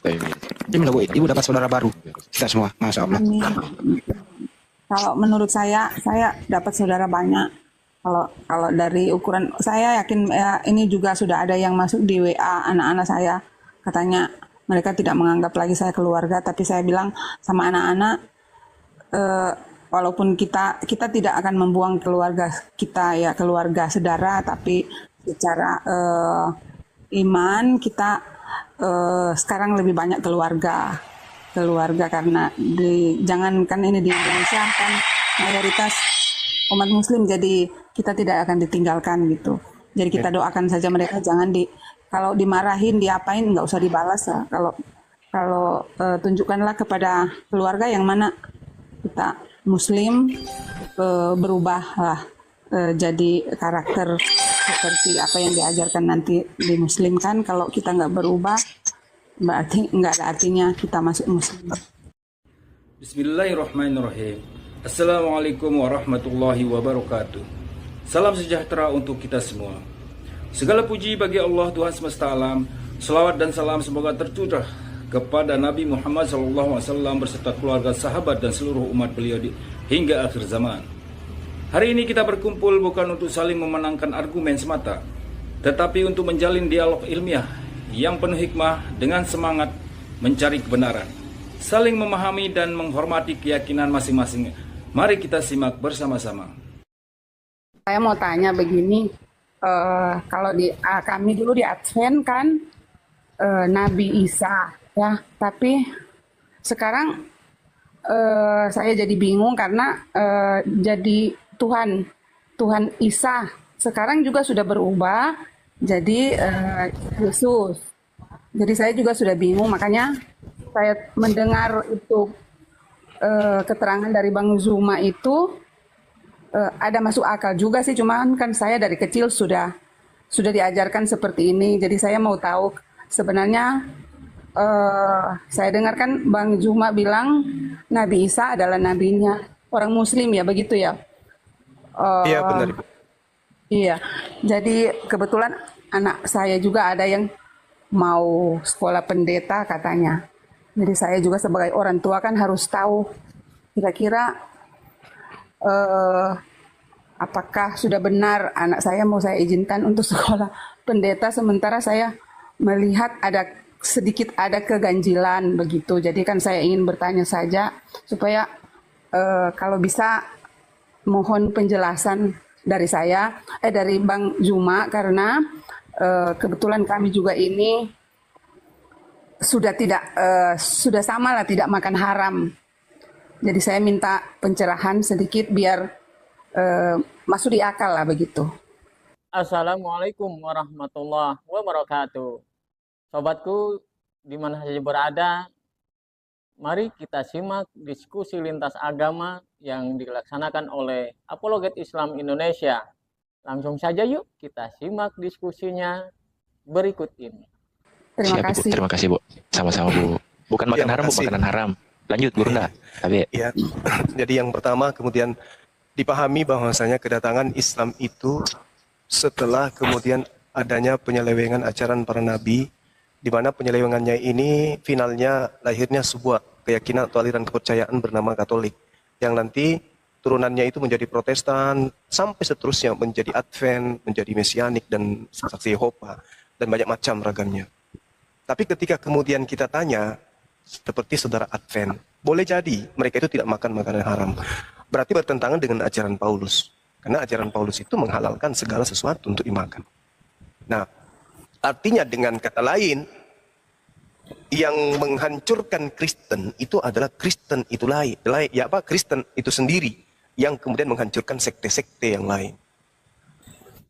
Alhamdulillah Bu, Ibu dapat saudara baru. Kita semua, Masya Allah. Amin. Kalau menurut saya dapat saudara banyak. Kalau kalau dari ukuran saya yakin ya, ini juga sudah ada yang masuk di WA anak-anak saya. Katanya mereka tidak menganggap lagi saya keluarga, tapi saya bilang sama anak-anak, eh, walaupun kita tidak akan membuang keluarga kita ya, keluarga saudara, tapi secara iman kita sekarang lebih banyak keluarga karena jangankan ini di Indonesia kan mayoritas umat muslim, jadi kita tidak akan ditinggalkan gitu. Jadi kita doakan saja mereka, jangan kalau dimarahin diapain nggak usah dibalas ya. Kalau tunjukkanlah kepada keluarga yang mana kita muslim, berubahlah jadi karakter seperti apa yang diajarkan nanti di muslim kan. Kalau kita nggak berubah berarti nggak ada artinya kita masuk muslim. Bismillahirrahmanirrahim. Assalamualaikum warahmatullahi wabarakatuh. Salam sejahtera untuk kita semua. Segala puji bagi Allah Tuhan semesta alam. Selawat dan salam semoga tercurah kepada Nabi Muhammad SAW berserta keluarga, sahabat dan seluruh umat beliau hingga akhir zaman. Hari ini kita berkumpul bukan untuk saling memenangkan argumen semata, tetapi untuk menjalin dialog ilmiah yang penuh hikmah dengan semangat mencari kebenaran, saling memahami dan menghormati keyakinan masing-masing. Mari kita simak bersama-sama. Saya mau tanya begini, kalau kami dulu di Advent kan Nabi Isa ya, tapi sekarang saya jadi bingung karena jadi Tuhan Isa sekarang juga sudah berubah jadi Yesus. Jadi saya juga sudah bingung, makanya saya mendengar itu keterangan dari Bang Zuma itu ada masuk akal juga sih, cuman kan saya dari kecil sudah diajarkan seperti ini. Jadi saya mau tahu sebenarnya saya dengarkan Bang Zuma bilang Nabi Isa adalah nabinya orang Muslim ya, begitu ya? Iya benar Ibu. Iya, jadi kebetulan anak saya juga ada yang mau sekolah pendeta katanya. Jadi saya juga sebagai orang tua kan harus tahu kira-kira apakah sudah benar anak saya mau saya izinkan untuk sekolah pendeta, sementara saya melihat sedikit ada keganjilan begitu. Jadi kan saya ingin bertanya saja supaya kalau bisa mohon penjelasan dari dari Bang Zuma, karena kebetulan kami juga ini sudah sama lah tidak makan haram. Jadi saya minta pencerahan sedikit biar masuk di akal lah begitu. Assalamualaikum warahmatullahi wabarakatuh. Sobatku di mana saja berada, mari kita simak diskusi lintas agama yang dilaksanakan oleh Apologet Islam Indonesia. Langsung saja yuk kita simak diskusinya berikut ini. Terima kasih. Terima kasih Bu. Sama-sama Bu. Bukan makan haram Bu, makanan haram. Lanjut Bu Runda. Tapi Ya. Jadi yang pertama kemudian dipahami bahwasanya kedatangan Islam itu setelah kemudian adanya penyelewengan ajaran para nabi, di mana penyelewengannya ini finalnya lahirnya sebuah keyakinan atau aliran kepercayaan bernama Katolik, yang nanti turunannya itu menjadi Protestan, sampai seterusnya menjadi Advent, menjadi Mesianik, dan Saksi Yehova, dan banyak macam ragamnya. Tapi ketika kemudian kita tanya, seperti saudara Advent, boleh jadi mereka itu tidak makan makanan haram. Berarti bertentangan dengan ajaran Paulus. Karena ajaran Paulus itu menghalalkan segala sesuatu untuk dimakan. Nah, artinya dengan kata lain, yang menghancurkan Kristen itu adalah Kristen itu lain. Kristen itu sendiri yang kemudian menghancurkan sekte-sekte yang lain.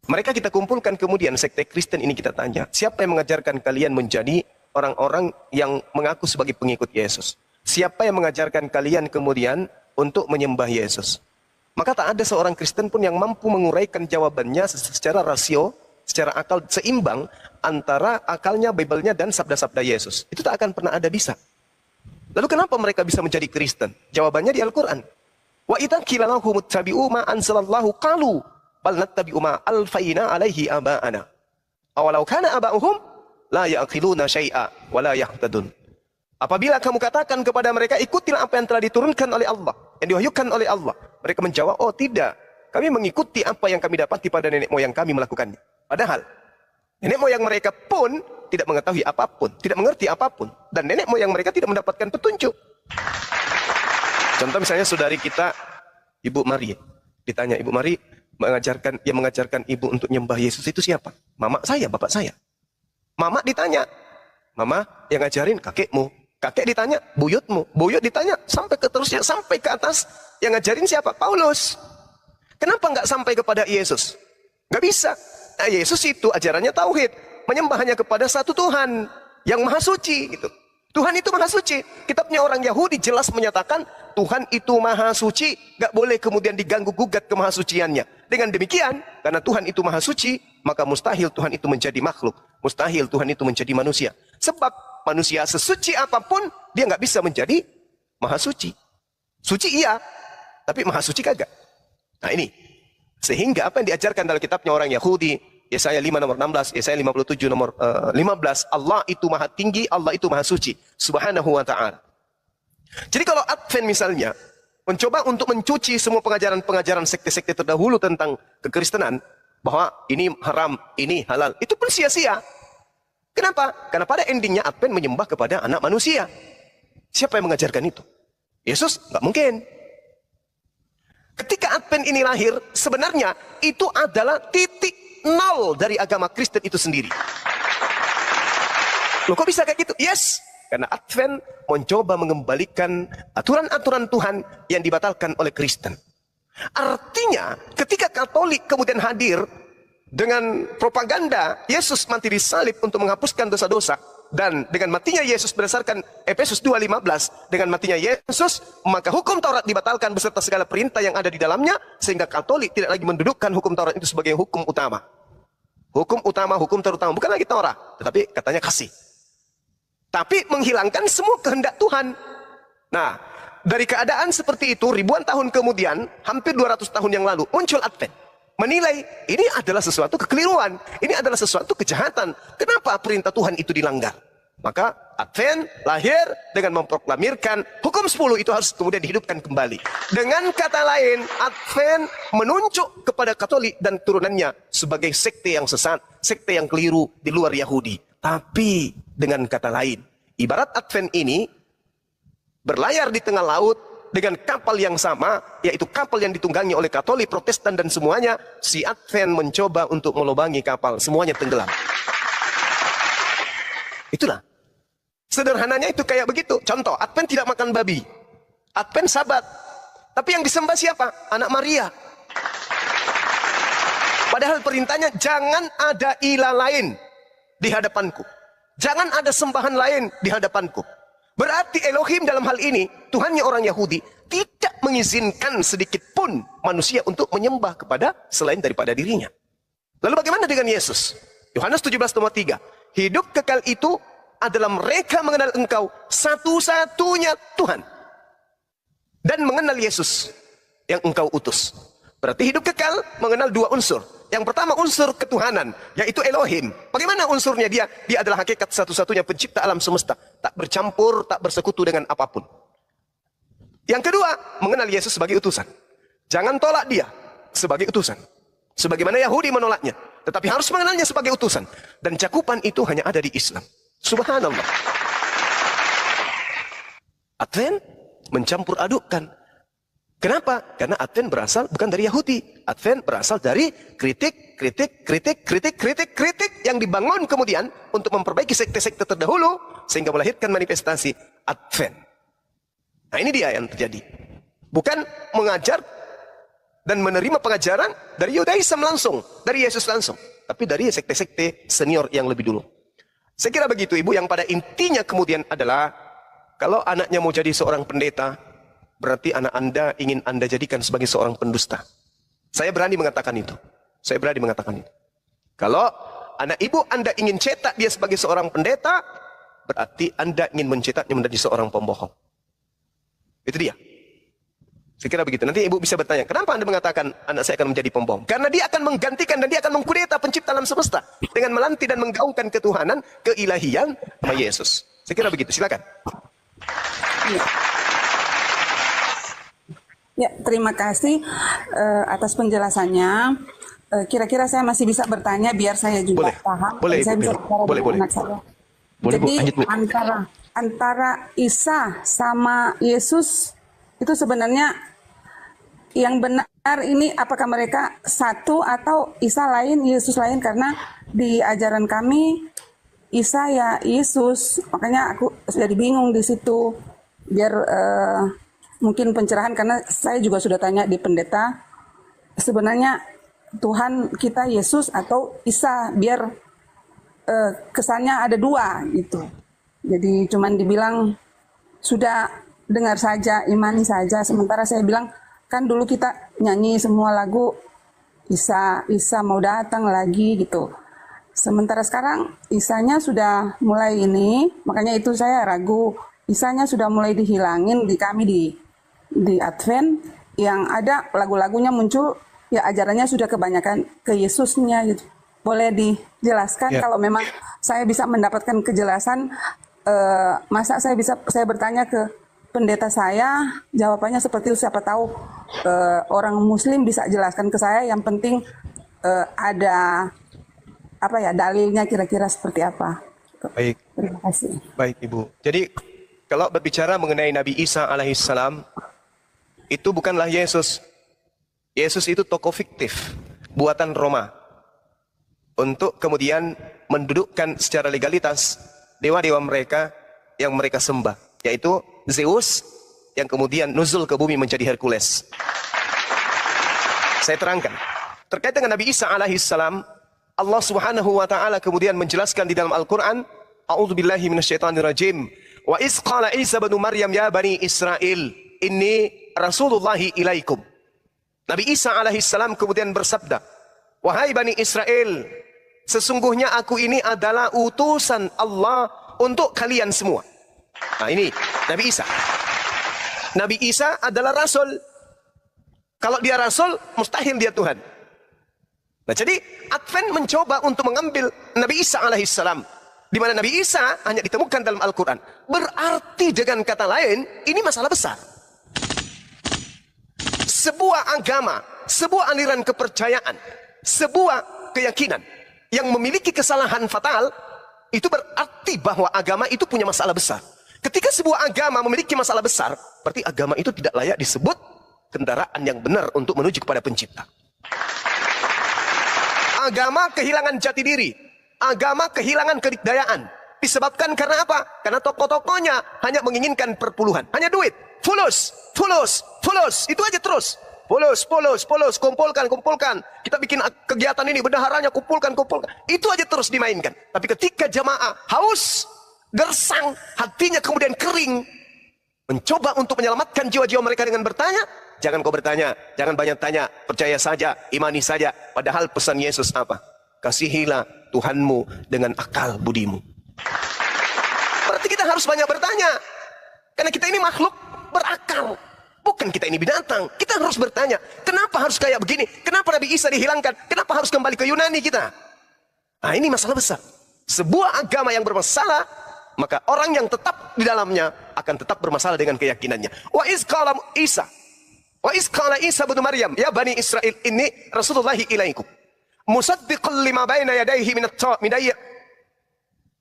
Mereka kita kumpulkan kemudian sekte Kristen ini, kita tanya, siapa yang mengajarkan kalian menjadi orang-orang yang mengaku sebagai pengikut Yesus? Siapa yang mengajarkan kalian kemudian untuk menyembah Yesus? Maka tak ada seorang Kristen pun yang mampu menguraikan jawabannya secara rasio, secara akal seimbang antara akalnya, Bible-nya, dan sabda-sabda Yesus. Itu tak akan pernah ada bisa. Lalu kenapa mereka bisa menjadi Kristen? Jawabannya di Al-Quran. Wa idza qila lahum ittabi'u ma anzalallahu qalu bal nattabi'u ma alfayna alaihi aba'ana. Awalau kana aba'uhum la ya'qiluna syai'a wa la yahtadun. Apabila kamu katakan kepada mereka, ikutilah apa yang telah diturunkan oleh Allah, yang diwahyukan oleh Allah. Mereka menjawab, oh tidak, kami mengikuti apa yang kami dapati pada nenek moyang kami melakukannya. Padahal, nenek moyang mereka pun tidak mengetahui apapun, tidak mengerti apapun. Dan nenek moyang mereka tidak mendapatkan petunjuk. Contoh misalnya saudari kita, Ibu Mari. Ditanya, Ibu Mari, yang mengajarkan ibu untuk nyembah Yesus itu siapa? Mama saya, bapak saya. Mama ditanya, mama yang ngajarin kakekmu. Kakek ditanya, buyutmu. Buyut ditanya, sampai ke terusnya, sampai ke atas. Yang ngajarin siapa? Paulus. Kenapa nggak sampai kepada Yesus? Nggak bisa. Nah, Yesus itu ajarannya tauhid. Menyembah hanya kepada satu Tuhan yang maha suci. Gitu. Tuhan itu maha suci. Kitabnya orang Yahudi jelas menyatakan Tuhan itu maha suci. Nggak boleh kemudian diganggu gugat kemahasuciannya. Dengan demikian, karena Tuhan itu maha suci, maka mustahil Tuhan itu menjadi makhluk. Mustahil Tuhan itu menjadi manusia. Sebab manusia sesuci apapun, dia nggak bisa menjadi maha suci. Suci iya, tapi maha suci kagak. Nah ini, sehingga apa yang diajarkan dalam kitabnya orang Yahudi, Yesaya 5 nomor 16, Yesaya 57 nomor 15, Allah itu maha tinggi, Allah itu maha suci, subhanahu wa ta'ala. Jadi kalau Advent misalnya, mencoba untuk mencuci semua pengajaran-pengajaran sekte-sekte terdahulu tentang kekristenan, bahwa ini haram, ini halal, itu pun sia-sia. Kenapa? Karena pada endingnya Advent menyembah kepada anak manusia. Siapa yang mengajarkan itu? Yesus? Nggak mungkin. Ketika Advent ini lahir, sebenarnya itu adalah titik nol dari agama Kristen itu sendiri. Loh kok bisa kayak gitu? Yes, karena Advent mencoba mengembalikan aturan-aturan Tuhan yang dibatalkan oleh Kristen. Artinya, ketika Katolik kemudian hadir dengan propaganda Yesus mati di salib untuk menghapuskan dosa-dosa, dan dengan matinya Yesus berdasarkan Efesus 2:15, dengan matinya Yesus maka hukum Taurat dibatalkan beserta segala perintah yang ada di dalamnya, sehingga Katolik tidak lagi mendudukkan hukum Taurat itu sebagai hukum utama. Hukum utama, hukum terutama, bukan lagi Taurat, tetapi katanya kasih. Tapi menghilangkan semua kehendak Tuhan. Nah, dari keadaan seperti itu, ribuan tahun kemudian, hampir 200 tahun yang lalu, muncul Advent. Menilai, ini adalah sesuatu kekeliruan. Ini adalah sesuatu kejahatan. Kenapa perintah Tuhan itu dilanggar? Maka Advent lahir dengan memproklamirkan hukum 10 itu harus kemudian dihidupkan kembali. Dengan kata lain, Advent menunjuk kepada Katolik dan turunannya sebagai sekte yang sesat, sekte yang keliru di luar Yahudi. Tapi dengan kata lain, ibarat Advent ini berlayar di tengah laut dengan kapal yang sama, yaitu kapal yang ditunggangi oleh Katolik, Protestan dan semuanya. Si Advent mencoba untuk melubangi kapal, semuanya tenggelam. Itulah. Sederhananya itu kayak begitu. Contoh, Advent tidak makan babi. Advent Sabat. Tapi yang disembah siapa? Anak Maria. Padahal perintahnya jangan ada ilah lain di hadapanku. Jangan ada sembahan lain di hadapanku. Berarti Elohim dalam hal ini, Tuhannya orang Yahudi, tidak mengizinkan sedikit pun manusia untuk menyembah kepada selain daripada dirinya. Lalu bagaimana dengan Yesus? Yohanes 17:3. Hidup kekal itu adalah mereka mengenal Engkau satu-satunya Tuhan, dan mengenal Yesus yang Engkau utus. Berarti hidup kekal mengenal dua unsur. Yang pertama unsur ketuhanan, yaitu Elohim. Bagaimana unsurnya dia? Dia adalah hakikat satu-satunya pencipta alam semesta. Tak bercampur, tak bersekutu dengan apapun. Yang kedua, mengenal Yesus sebagai utusan. Jangan tolak dia sebagai utusan. Sebagaimana Yahudi menolaknya. Tetapi harus mengenalnya sebagai utusan. Dan cakupan itu hanya ada di Islam. Subhanallah. Advent mencampur adukkan. Kenapa? Karena Advent berasal bukan dari Yahudi. Advent berasal dari kritik yang dibangun kemudian untuk memperbaiki sekte-sekte terdahulu sehingga melahirkan manifestasi Advent. Nah ini dia yang terjadi. Bukan mengajar dan menerima pengajaran dari Yudaism langsung, dari Yesus langsung, tapi dari sekte-sekte senior yang lebih dulu. Saya kira begitu Ibu, yang pada intinya kemudian adalah kalau anaknya mau jadi seorang pendeta, berarti anak Anda ingin Anda jadikan sebagai seorang pendusta. Saya berani mengatakan itu. Saya berani mengatakan itu. Kalau anak ibu Anda ingin cetak dia sebagai seorang pendeta, berarti Anda ingin mencetaknya menjadi seorang pembohong. Itu dia. Saya kira begitu. Nanti ibu bisa bertanya, kenapa Anda mengatakan anak saya akan menjadi pembohong? Karena dia akan menggantikan dan dia akan mengkudeta pencipta alam semesta dengan melanti dan menggaungkan ketuhanan, keilahian sama Yesus. Saya kira begitu. Silakan. Iya. Ya, terima kasih atas penjelasannya. Kira-kira saya masih bisa bertanya biar saya juga Boleh. paham. Boleh, Dan saya Ibu. bisa bicara Boleh, dengan boleh. anak saya. Boleh, Bu. Jadi Lanjut, Bu. antara Isa sama Yesus itu sebenarnya yang benar ini apakah mereka satu atau Isa lain, Yesus lain? Karena di ajaran kami Isa ya Yesus, makanya aku jadi bingung di situ. Biar mungkin pencerahan karena saya juga sudah tanya di pendeta sebenarnya Tuhan kita Yesus atau Isa, biar kesannya ada dua gitu. Jadi cuman dibilang sudah dengar saja, imani saja. Sementara saya bilang kan dulu kita nyanyi semua lagu Isa, Isa mau datang lagi gitu. Sementara sekarang Isanya sudah mulai ini, makanya itu saya ragu. Isanya sudah mulai dihilangin di kami di Advent, yang ada lagu-lagunya muncul ya ajarannya sudah kebanyakan ke Yesusnya gitu. Boleh dijelaskan Ya. kalau memang saya bisa mendapatkan kejelasan, masa saya bertanya ke pendeta saya, jawabannya seperti itu, siapa tahu orang Muslim bisa jelaskan ke saya. Yang penting ada apa ya dalilnya kira-kira seperti apa. Baik, Terima kasih. baik Ibu. Jadi kalau berbicara mengenai Nabi Isa alaihissalam, itu bukanlah Yesus. Yesus itu tokoh fiktif, buatan Roma. Untuk kemudian mendudukkan secara legalitas dewa-dewa mereka yang mereka sembah. Yaitu Zeus yang kemudian nuzul ke bumi menjadi Hercules. Saya terangkan. Terkait dengan Nabi Isa alaihissalam, Allah Subhanahu wa taala kemudian menjelaskan di dalam Al-Qur'an, A'udzubillahi minasyaitonirrajim. Wa iz qala Isa bin Maryam ya bani Israel, inni rasulullahi ilaikum. Nabi Isa alaihissalam kemudian bersabda, wahai bani Israel, sesungguhnya aku ini adalah utusan Allah untuk kalian semua. Nah ini Nabi Isa. Nabi Isa adalah rasul. Kalau dia rasul, mustahil dia Tuhan. Nah jadi Advent mencoba untuk mengambil Nabi Isa alaihissalam, di mana Nabi Isa hanya ditemukan dalam Al-Quran. Berarti dengan kata lain, ini masalah besar. Sebuah agama, sebuah aliran kepercayaan, sebuah keyakinan yang memiliki kesalahan fatal, itu berarti bahwa agama itu punya masalah besar. Ketika sebuah agama memiliki masalah besar, berarti agama itu tidak layak disebut kendaraan yang benar untuk menuju kepada pencipta. Agama kehilangan jati diri, agama kehilangan kedikdayaan. Disebabkan karena apa? Karena tokoh-tokohnya hanya menginginkan perpuluhan, hanya duit. Fulus, fulus, fulus, itu aja terus. Fulus, fulus, fulus, kumpulkan, kumpulkan. Kita bikin kegiatan ini, bendaharanya kumpulkan, kumpulkan. Itu aja terus dimainkan. Tapi ketika jamaah haus, gersang, hatinya kemudian kering, mencoba untuk menyelamatkan jiwa-jiwa mereka dengan bertanya, jangan kau bertanya, jangan banyak tanya, percaya saja, imani saja. Padahal pesan Yesus apa? Kasihilah Tuhanmu dengan akal budimu. Berarti kita harus banyak bertanya. Karena kita ini makhluk berakal. Bukan kita ini binatang. Kita harus bertanya, kenapa harus kayak begini? Kenapa Nabi Isa dihilangkan? Kenapa harus kembali ke Yunani kita? Nah ini masalah besar. Sebuah agama yang bermasalah, maka orang yang tetap di dalamnya akan tetap bermasalah dengan keyakinannya. Wa iz qala Isa bin Maryam, ya bani Israel, inni rasulullahi ilaikum. Musaddiqan lima baina yadayhi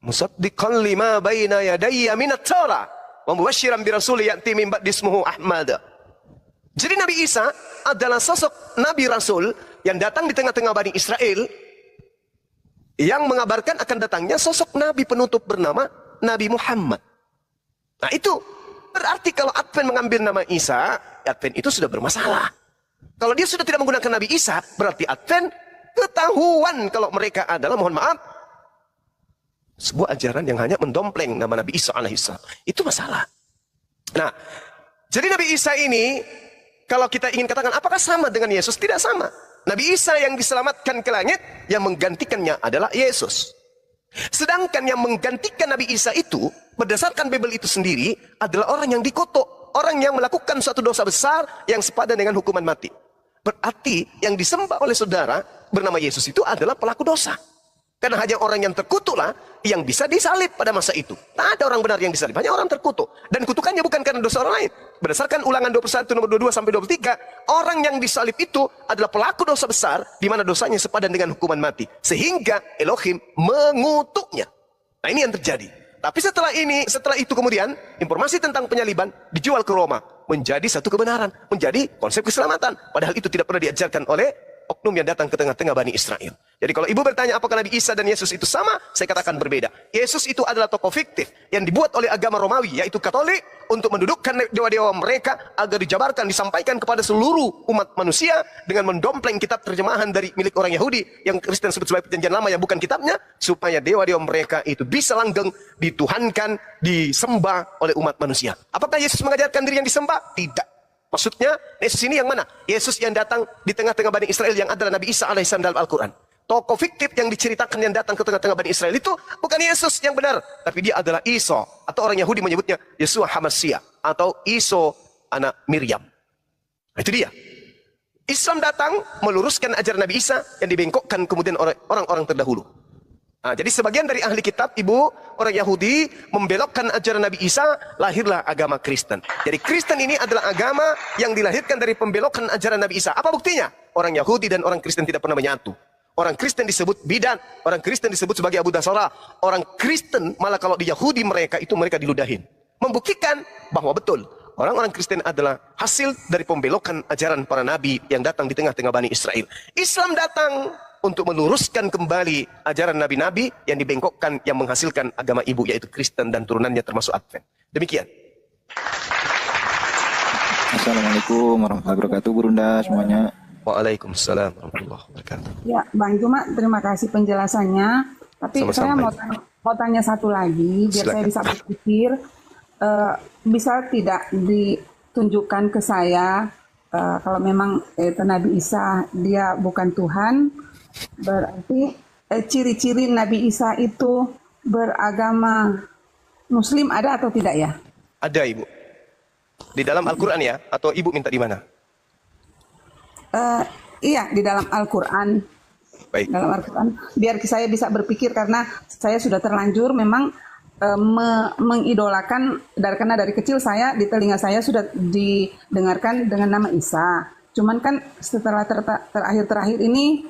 Musaddiqan lima baina yadayya minat Torah wa mubasysyiran bi rasul ya'ti min ba'di ismuhu Ahmad. Jadi Nabi Isa adalah sosok nabi rasul yang datang di tengah-tengah Bani Israel, yang mengabarkan akan datangnya sosok nabi penutup bernama Nabi Muhammad. Nah itu berarti kalau Advent mengambil nama Isa, Advent itu sudah bermasalah. Kalau dia sudah tidak menggunakan Nabi Isa, berarti Advent ketahuan kalau mereka adalah, mohon maaf, sebuah ajaran yang hanya mendompleng nama Nabi Isa alaihissalam. Itu masalah. Nah, jadi Nabi Isa ini, kalau kita ingin katakan apakah sama dengan Yesus? Tidak sama. Nabi Isa yang diselamatkan ke langit, yang menggantikannya adalah Yesus. Sedangkan yang menggantikan Nabi Isa itu, berdasarkan Bible itu sendiri, adalah orang yang dikutuk, orang yang melakukan suatu dosa besar yang sepadan dengan hukuman mati. Berarti yang disembah oleh saudara bernama Yesus itu adalah pelaku dosa. Karena hanya orang yang terkutuklah yang bisa disalib pada masa itu. Tak ada orang benar yang disalib, hanya orang terkutuk. Dan kutukannya bukan karena dosa orang lain. Berdasarkan Ulangan 21 nomor 22 sampai 23, orang yang disalib itu adalah pelaku dosa besar di mana dosanya sepadan dengan hukuman mati. Sehingga Elohim mengutuknya. Nah, ini yang terjadi. Tapi setelah itu kemudian informasi tentang penyaliban dijual ke Roma menjadi satu kebenaran, menjadi konsep keselamatan. Padahal itu tidak pernah diajarkan oleh oknum yang datang ke tengah-tengah Bani Israel. Jadi kalau ibu bertanya apakah Nabi Isa dan Yesus itu sama, saya katakan berbeda. Yesus itu adalah tokoh fiktif yang dibuat oleh agama Romawi, yaitu Katolik, untuk mendudukkan dewa-dewa mereka agar dijabarkan, disampaikan kepada seluruh umat manusia dengan mendompleng kitab terjemahan dari milik orang Yahudi yang Kristen sebut sebagai Perjanjian Lama yang bukan kitabnya, supaya dewa-dewa mereka itu bisa langgeng, dituhankan, disembah oleh umat manusia. Apakah Yesus mengajarkan diri yang disembah? Tidak. Maksudnya, Yesus ini yang mana? Yesus yang datang di tengah-tengah Bani Israel yang adalah Nabi Isa alaihissalam dalam Al-Quran. Tokoh fiktif yang diceritakan yang datang ke tengah-tengah Bani Israel itu bukan Yesus yang benar, tapi dia adalah Isa, atau orang Yahudi menyebutnya Yesua Hamasia, atau Iso anak Miriam. Nah, itu dia. Islam datang meluruskan ajaran Nabi Isa yang dibengkokkan kemudian oleh orang-orang terdahulu. Nah, jadi sebagian dari ahli kitab, ibu, orang Yahudi membelokkan ajaran Nabi Isa, lahirlah agama Kristen. Jadi Kristen ini adalah agama yang dilahirkan dari pembelokan ajaran Nabi Isa. Apa buktinya? Orang Yahudi dan orang Kristen tidak pernah menyatu. Orang Kristen disebut bidan, orang Kristen disebut sebagai Abu Dasara. Orang Kristen malah kalau di Yahudi mereka diludahin. Membuktikan bahwa betul orang-orang Kristen adalah hasil dari pembelokan ajaran para nabi yang datang di tengah-tengah Bani Israel. Islam datang untuk meluruskan kembali ajaran nabi-nabi yang dibengkokkan, yang menghasilkan agama ibu, yaitu Kristen dan turunannya termasuk Advent. Demikian. Assalamualaikum warahmatullahi wabarakatuh, Burunda semuanya. Waalaikumsalam warahmatullahi wabarakatuh. Ya, Bang Juma, terima kasih penjelasannya. Tapi Sama-sama, saya Bang. mau tanya satu lagi, biar saya Silakan. bisa berpikir. Bisa tidak ditunjukkan ke saya kalau memang Nabi Isa dia bukan Tuhan, berarti ciri-ciri Nabi Isa itu beragama Muslim ada atau tidak ya? Ada, Ibu. Di dalam Al-Quran ya? Atau Ibu minta di mana? Iya, di dalam Al-Quran. Baik. Dalam Al-Quran. Biar saya bisa berpikir karena saya sudah terlanjur memang mengidolakan, karena dari kecil saya di telinga saya sudah didengarkan dengan nama Isa. Cuman kan setelah terakhir ini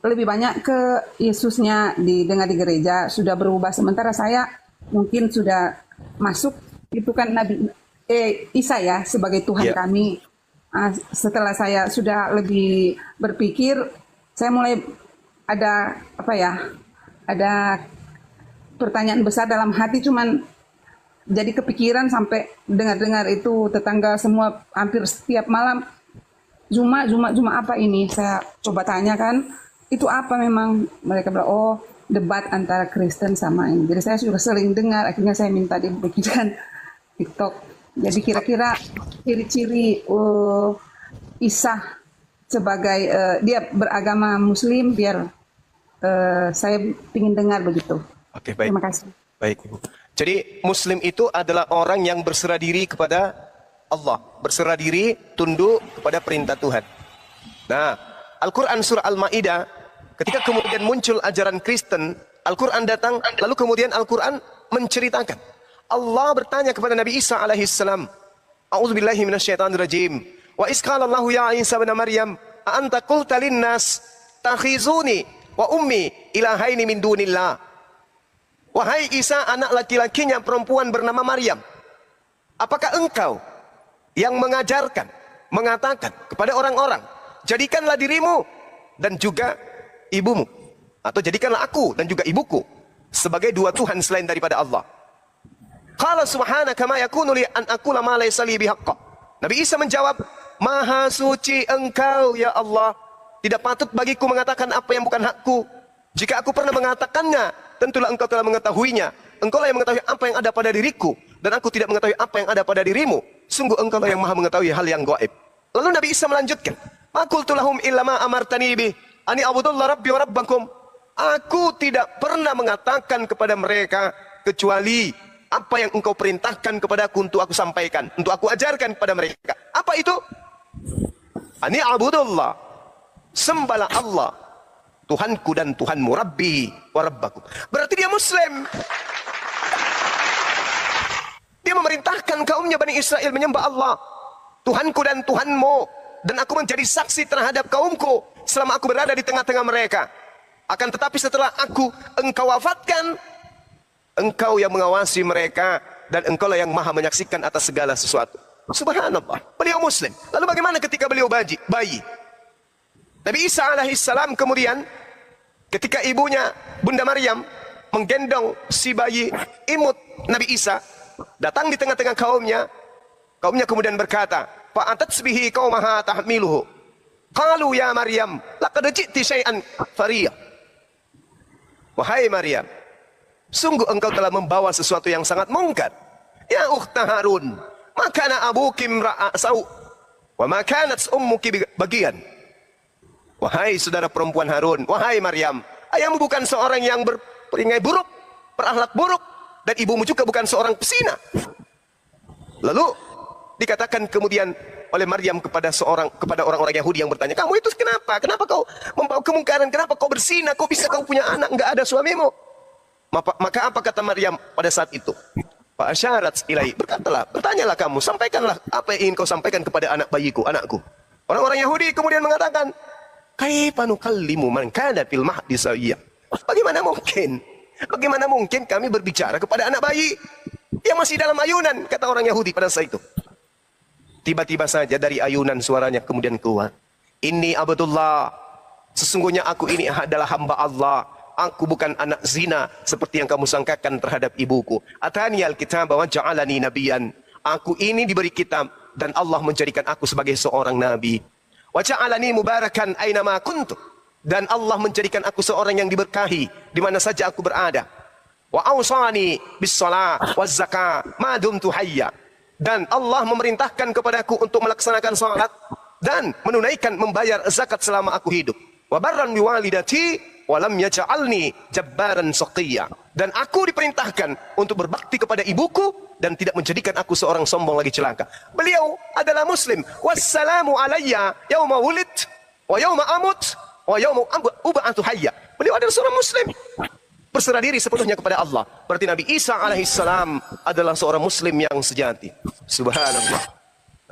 lebih banyak ke Yesusnya didengar di gereja, sudah berubah. Sementara saya mungkin sudah masuk itu kan Nabi Isa ya sebagai Tuhan Ya. kami. Setelah saya sudah lebih berpikir, saya mulai ada ada pertanyaan besar dalam hati, cuman jadi kepikiran sampai dengar itu tetangga semua hampir setiap malam Juma apa ini? Saya coba tanya kan, itu apa memang? Mereka bilang, oh debat antara Kristen sama ini. Jadi saya sudah sering dengar, akhirnya saya minta dibikinkan TikTok. Jadi kira-kira ciri-ciri Isa sebagai dia beragama Muslim, biar saya ingin dengar begitu. Oke, baik. Terima kasih. Baik, Ibu. Jadi Muslim itu adalah orang yang berserah diri kepada Allah, berserah diri, tunduk kepada perintah Tuhan. Nah, Al-Quran surah Al-Ma'idah, ketika kemudian muncul ajaran Kristen, Al-Quran datang, lalu kemudian Al-Quran menceritakan. Allah bertanya kepada Nabi Isa alaihissalam, A'udzubillahi minasyaitonirrajim. Wa isqalallahu ya Isa bin Maryam, a anta qulta linnas takhizuni wa ummi ilahaini min dunillah. Wahai Isa, anak laki-lakinya perempuan bernama Maryam, apakah engkau yang mengajarkan, mengatakan kepada orang-orang, jadikanlah dirimu dan juga ibumu, atau jadikanlah aku dan juga ibuku sebagai dua Tuhan selain daripada Allah. Qala subhanaka ma yakunu li an aqula ma laysa li bihaqqa. Nabi Isa menjawab, Maha suci engkau ya Allah, tidak patut bagiku mengatakan apa yang bukan hakku. Jika aku pernah mengatakannya, tentulah engkau telah mengetahuinya. Engkaulah yang mengetahui apa yang ada pada diriku, dan aku tidak mengetahui apa yang ada pada dirimu. Sungguh engkaulah yang maha mengetahui hal yang gaib. Lalu Nabi Isa melanjutkan, Ma qultu lahum illa ma amartani bih, ani abudullah rabbi wa rabbakum. Aku tidak pernah mengatakan kepada mereka kecuali apa yang engkau perintahkan kepadaku untuk aku sampaikan, untuk aku ajarkan kepada mereka. Apa itu? Ani abudullah, sembahlah Allah, Tuhanku dan Tuhanmu, Rabbi wa Rabbakum. Berarti dia Muslim. Dia memerintahkan kaumnya Bani Israel menyembah Allah, Tuhanku dan Tuhanmu, dan aku menjadi saksi terhadap kaumku selama aku berada di tengah-tengah mereka. Akan tetapi setelah engkau wafatkan, engkau yang mengawasi mereka, dan engkau lah yang maha menyaksikan atas segala sesuatu. Subhanallah, beliau Muslim. Lalu bagaimana ketika beliau bayi? Nabi Isa alaihissalam kemudian ketika ibunya Bunda Maryam menggendong si bayi imut Nabi Isa, datang di tengah-tengah kaumnya kemudian berkata, fa'atat bihi qaumaha tahmiluhu. Qalu ya Maryam, laqad ji'ti syai'an fariya. Wahai Maryam, sungguh engkau telah membawa sesuatu yang sangat mungkar. Ya ukhta Harun, ma kana abuki imra'a sau wa ma kanat ummuki bagian. Wahai saudara perempuan Harun, wahai Maryam, ayahmu bukan seorang yang berperangai buruk, berakhlak buruk, dan ibumu juga bukan seorang pesina. Lalu dikatakan kemudian oleh Maryam kepada orang-orang Yahudi yang bertanya, kamu itu kenapa? Kenapa kau membawa kemungkaran? Kenapa kau berzina? Kau bisa kau punya anak enggak ada suamimu? Maka apa kata Maryam pada saat itu? Fa asyarat ilai, bertanyalah kamu, sampaikanlah apa yang ingin kau sampaikan kepada anak bayiku, anakku. Orang-orang Yahudi kemudian mengatakan, kaifa nukallimu man kana fil mahdi sawiyya? Bagaimana mungkin? Bagaimana mungkin kami berbicara kepada anak bayi yang masih dalam ayunan, kata orang Yahudi pada saat itu. Tiba-tiba saja dari ayunan suaranya kemudian keluar, Inni Abdullah, sesungguhnya aku ini adalah hamba Allah. Aku bukan anak zina seperti yang kamu sangkakan terhadap ibuku. Atani al-kitab wa ja'alani nabiyan. Aku ini diberi kitab dan Allah menjadikan aku sebagai seorang nabi. Wa ja'alani mubarakan aina ma kuntu. Dan Allah menjadikan aku seorang yang diberkahi di mana saja aku berada. Wa awsani bis shalah waz zakah ma dumtu hayya. Dan Allah memerintahkan kepadaku untuk melaksanakan salat dan menunaikan membayar zakat selama aku hidup. Wa barran bi walidati wa lam yaj'alni jabbaran shaqiyya. Dan aku diperintahkan untuk berbakti kepada ibuku dan tidak menjadikan aku seorang sombong lagi celaka. Beliau adalah muslim. Wassalamu alayya yauma wulid wa yauma amut wa yauma ub'atu hayya. Beliau adalah seorang muslim, berserah diri sepenuhnya kepada Allah. Berarti Nabi Isa alaihissalam adalah seorang muslim yang sejati. Subhanallah.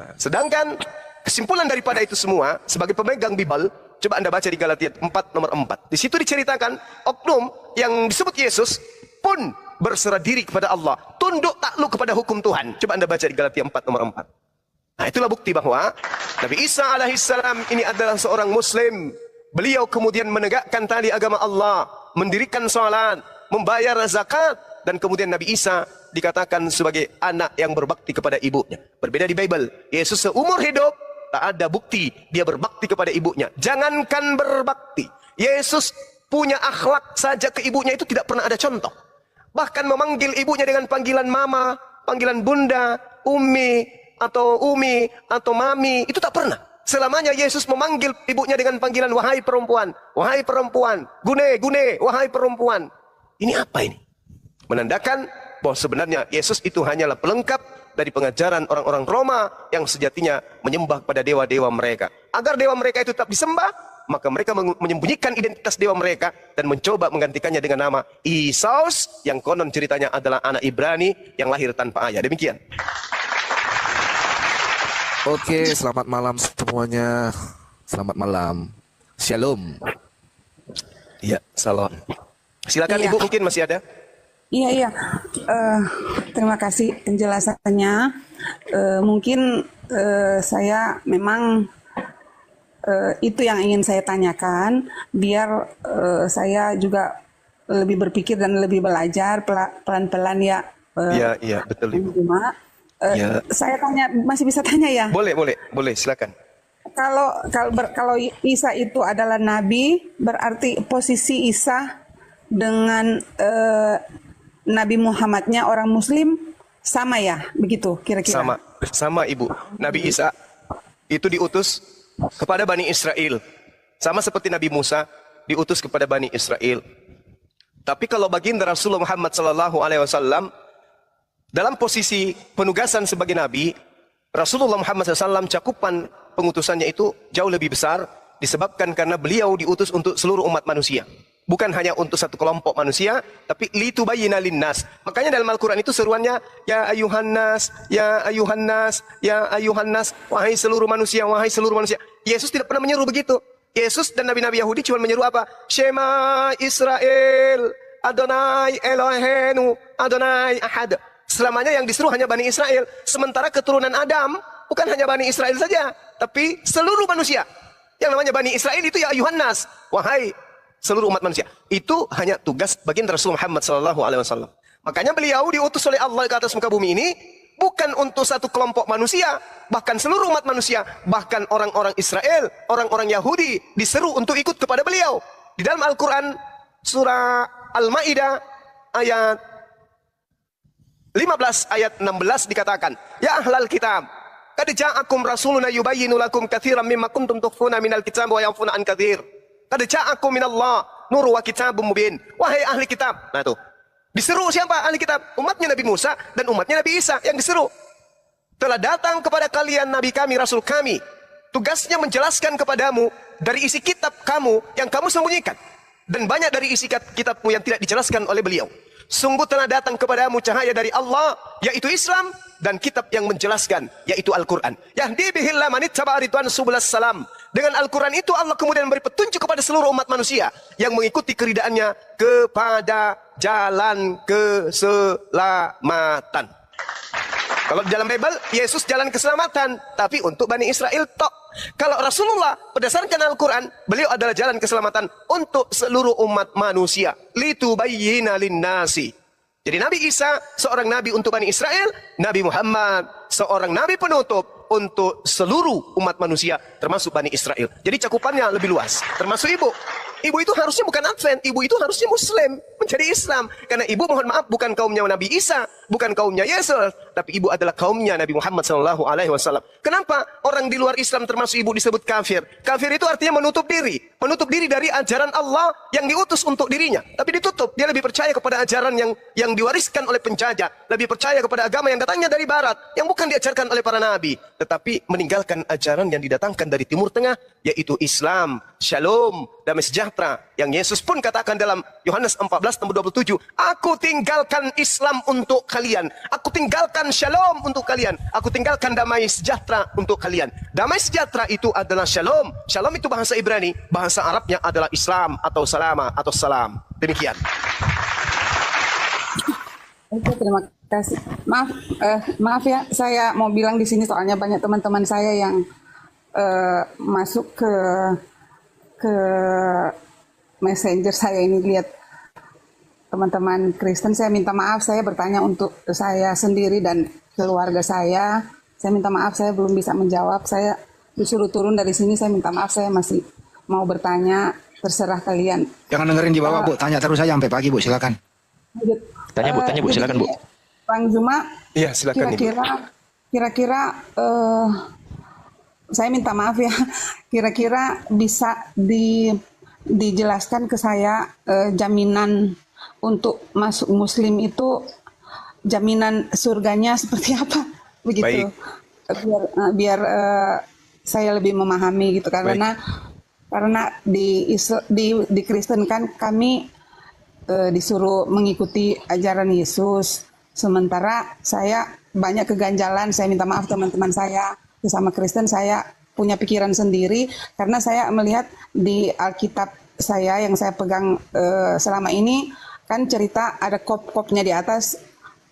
Nah, sedangkan kesimpulan daripada itu semua, sebagai pemegang Bible, coba Anda baca di Galatia 4 nomor 4. Di situ diceritakan oknum yang disebut Yesus pun berserah diri kepada Allah, tunduk takluk kepada hukum Tuhan. Coba Anda baca di Galatia 4 nomor 4. Nah, itulah bukti bahwa Nabi Isa alaihissalam ini adalah seorang muslim. Beliau kemudian menegakkan tali agama Allah, mendirikan salat, membayar zakat, dan kemudian Nabi Isa dikatakan sebagai anak yang berbakti kepada ibunya. Berbeda di Bible, Yesus seumur hidup tak ada bukti dia berbakti kepada ibunya. Jangankan berbakti, Yesus punya akhlak saja ke ibunya itu tidak pernah ada contoh. Bahkan memanggil ibunya dengan panggilan mama, panggilan bunda, umi atau mami, itu tak pernah. Selamanya Yesus memanggil ibunya dengan panggilan wahai perempuan, gune, wahai perempuan. Ini apa ini? Menandakan bahwa sebenarnya Yesus itu hanyalah pelengkap dari pengajaran orang-orang Roma yang sejatinya menyembah pada dewa-dewa mereka. Agar dewa mereka itu tetap disembah, maka mereka menyembunyikan identitas dewa mereka dan mencoba menggantikannya dengan nama Isus yang konon ceritanya adalah anak Ibrani yang lahir tanpa ayah. Demikian. Oke, selamat malam semuanya. Selamat malam. Shalom. Iya, salam. Silakan Iya. Ibu, mungkin masih ada. Iya. Terima kasih penjelasannya. Mungkin saya memang itu yang ingin saya tanyakan, biar saya juga lebih berpikir dan lebih belajar pelan-pelan ya. Iya, betul Ibu. Cuma, Ya. saya tanya, masih bisa tanya ya? Boleh, silakan. Kalau Isa itu adalah nabi, berarti posisi Isa dengan Nabi Muhammadnya orang Muslim sama ya, begitu kira-kira? Sama Ibu. Nabi Isa itu diutus kepada Bani Israel, sama seperti Nabi Musa diutus kepada Bani Israel. Tapi kalau baginda Rasulullah Muhammad SAW dalam posisi penugasan sebagai Nabi, Rasulullah Muhammad SAW cakupan pengutusannya itu jauh lebih besar disebabkan karena beliau diutus untuk seluruh umat manusia. Bukan hanya untuk satu kelompok manusia, tapi litubayyina linnas. Makanya dalam Al-Quran itu seruannya, ya ayuhan nas, ya ayuhan nas, ya ayuhan nas, wahai seluruh manusia, wahai seluruh manusia. Yesus tidak pernah menyeru begitu. Yesus dan nabi-nabi Yahudi cuma menyeru apa? Shema Israel, Adonai Elohenu, Adonai Ahad. Selamanya yang disuruh hanya Bani Israel. Sementara keturunan Adam bukan hanya Bani Israel saja, tapi seluruh manusia. Yang namanya Bani Israel itu ya ayuhan nas, wahai seluruh umat manusia. Itu hanya tugas baginda Rasul Muhammad SAW. Makanya beliau diutus oleh Allah ke atas muka bumi ini bukan untuk satu kelompok manusia, bahkan seluruh umat manusia, bahkan orang-orang Israel, orang-orang Yahudi diseru untuk ikut kepada beliau. Di dalam Al-Quran surah Al-Ma'idah ayat 15 ayat 16 dikatakan, ya ahlal kitab, qad ja'akum rasuluna yubayyinu lakum katsiran mimma kuntum tukhfuna minal kitab wa yanfuna an katsir. Qad ja'akum minallah nur wa kitabum mubin. Wahai ahli kitab. Nah itu. Diseru siapa ahli kitab? Umatnya Nabi Musa dan umatnya Nabi Isa yang diseru. Telah datang kepada kalian nabi kami, rasul kami. Tugasnya menjelaskan kepadamu dari isi kitab kamu yang kamu sembunyikan. Dan banyak dari isi kitabmu yang tidak dijelaskan oleh beliau. Sungguh telah datang kepadamu cahaya dari Allah, yaitu Islam, dan kitab yang menjelaskan, yaitu Al-Quran. Yahdi bihillah manittaba ridwan subulas salam. Dengan Al-Quran itu Allah kemudian memberi petunjuk kepada seluruh umat manusia yang mengikuti keridaannya kepada jalan keselamatan. Kalau di dalam Bible, Yesus jalan keselamatan, tapi untuk Bani Israel tok. Kalau Rasulullah berdasarkan Al-Quran, beliau adalah jalan keselamatan untuk seluruh umat manusia. Litubayyina linnasi. Jadi Nabi Isa seorang nabi untuk Bani Israel, Nabi Muhammad seorang nabi penutup untuk seluruh umat manusia termasuk Bani Israel. Jadi cakupannya lebih luas, termasuk ibu. Ibu itu harusnya bukan Advent, ibu itu harusnya Muslim, mencari Islam. Karena ibu mohon maaf bukan kaumnya Nabi Isa, bukan kaumnya Yesus, tapi ibu adalah kaumnya Nabi Muhammad SAW. Kenapa orang di luar Islam termasuk ibu disebut kafir? Kafir itu artinya menutup diri dari ajaran Allah yang diutus untuk dirinya. Tapi ditutup, dia lebih percaya kepada ajaran yang diwariskan oleh penjajah, lebih percaya kepada agama yang datangnya dari barat, yang bukan diajarkan oleh para nabi, tetapi meninggalkan ajaran yang didatangkan dari Timur Tengah, yaitu Islam, Shalom, damai sejahtera. Yang Yesus pun katakan dalam Yohanes 14:27, aku tinggalkan Islam untuk kalian, aku tinggalkan Shalom untuk kalian, aku tinggalkan damai sejahtera untuk kalian. Damai sejahtera itu adalah Shalom. Shalom itu bahasa Ibrani, bahasa Arabnya adalah Islam atau Salama atau Salam. Demikian. Oke, terima kasih. Maaf ya, saya mau bilang di sini soalnya banyak teman-teman saya yang masuk ke messenger saya ini, lihat teman-teman Kristen. Saya minta maaf, saya bertanya untuk saya sendiri dan keluarga saya. Saya minta maaf, saya belum bisa menjawab. Saya disuruh turun dari sini, saya minta maaf, saya masih mau bertanya. Terserah kalian. Jangan dengerin di bawah, Bu. Tanya terus saja sampai pagi, Bu. Silakan. Tanya Bu, silakan Bu. Bang Juma, Iya, silakan. kira-kira saya minta maaf ya, kira-kira bisa dijelaskan ke saya jaminan untuk masuk Muslim itu, jaminan surganya seperti apa begitu? Baik. Biar saya lebih memahami gitu, karena di Kristen kan kami disuruh mengikuti ajaran Yesus, sementara saya banyak keganjalan. Saya minta maaf teman-teman saya sesama Kristen, saya punya pikiran sendiri karena saya melihat di Alkitab saya yang saya pegang selama ini kan cerita ada kop-kopnya di atas,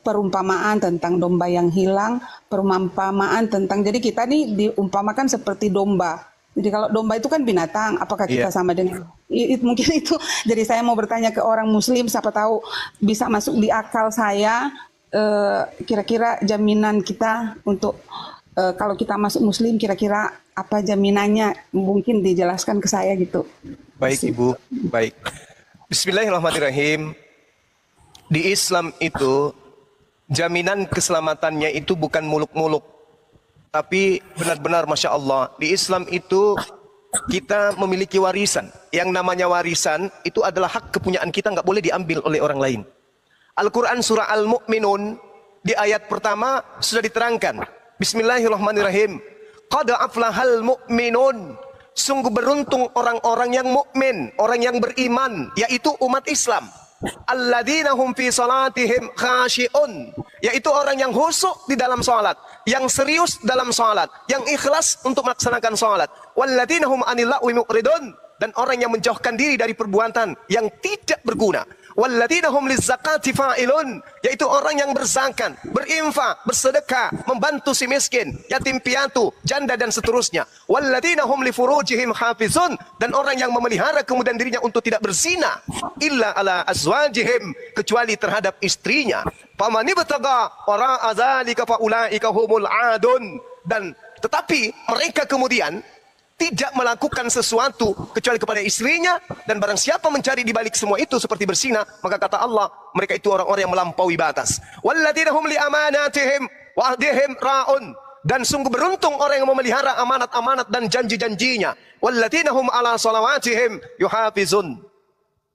perumpamaan tentang domba yang hilang, perumpamaan tentang, jadi kita nih diumpamakan seperti domba. Jadi kalau domba itu kan binatang, apakah kita sama dengan mungkin itu. Jadi saya mau bertanya ke orang Muslim, siapa tahu bisa masuk di akal saya, kira-kira jaminan kita untuk kalau kita masuk Muslim, kira-kira apa jaminannya, mungkin dijelaskan ke saya gitu. Baik Ibu, baik. Bismillahirrahmanirrahim. Di Islam itu jaminan keselamatannya itu bukan muluk-muluk, tapi benar-benar Masya Allah. Di Islam itu kita memiliki warisan. Yang namanya warisan itu adalah hak kepunyaan kita, nggak boleh diambil oleh orang lain. Al-Quran surah Al-Mu'minun di ayat pertama sudah diterangkan. Bismillahirrahmanirrahim. Qad aflahal mu'minun. sungguh beruntung orang-orang yang mukmin, orang yang beriman, yaitu umat Islam. Alladzina hum fi salatihim khashi'un, yaitu orang yang khusyuk di dalam salat, yang serius dalam salat, yang ikhlas untuk melaksanakan salat. Walladzina hum 'anil lagwi mu'ridun, dan orang yang menjauhkan diri dari perbuatan yang tidak berguna. Walladzina hum lizzakati fa'ilun, yaitu orang yang berzakat, berinfak, bersedekah, membantu si miskin, yatim piatu, janda dan seterusnya. Walladzina hum li furujihim hafizun, dan orang yang memelihara kemudian dirinya untuk tidak berzina, illa ala azwajihim, kecuali terhadap istrinya. Faman ibtaga wara'a dzalika fa ulaika humul adun, dan tetapi mereka kemudian tidak melakukan sesuatu kecuali kepada istrinya, dan barang siapa mencari di balik semua itu seperti berzina, maka kata Allah, mereka itu orang-orang yang melampaui batas. Walladzina hum li amanatihim wa ahdihim ra'un, dan sungguh beruntung orang yang memelihara amanat-amanat dan janji-janjinya. Walladzina hum ala salawatihim yuhafizun,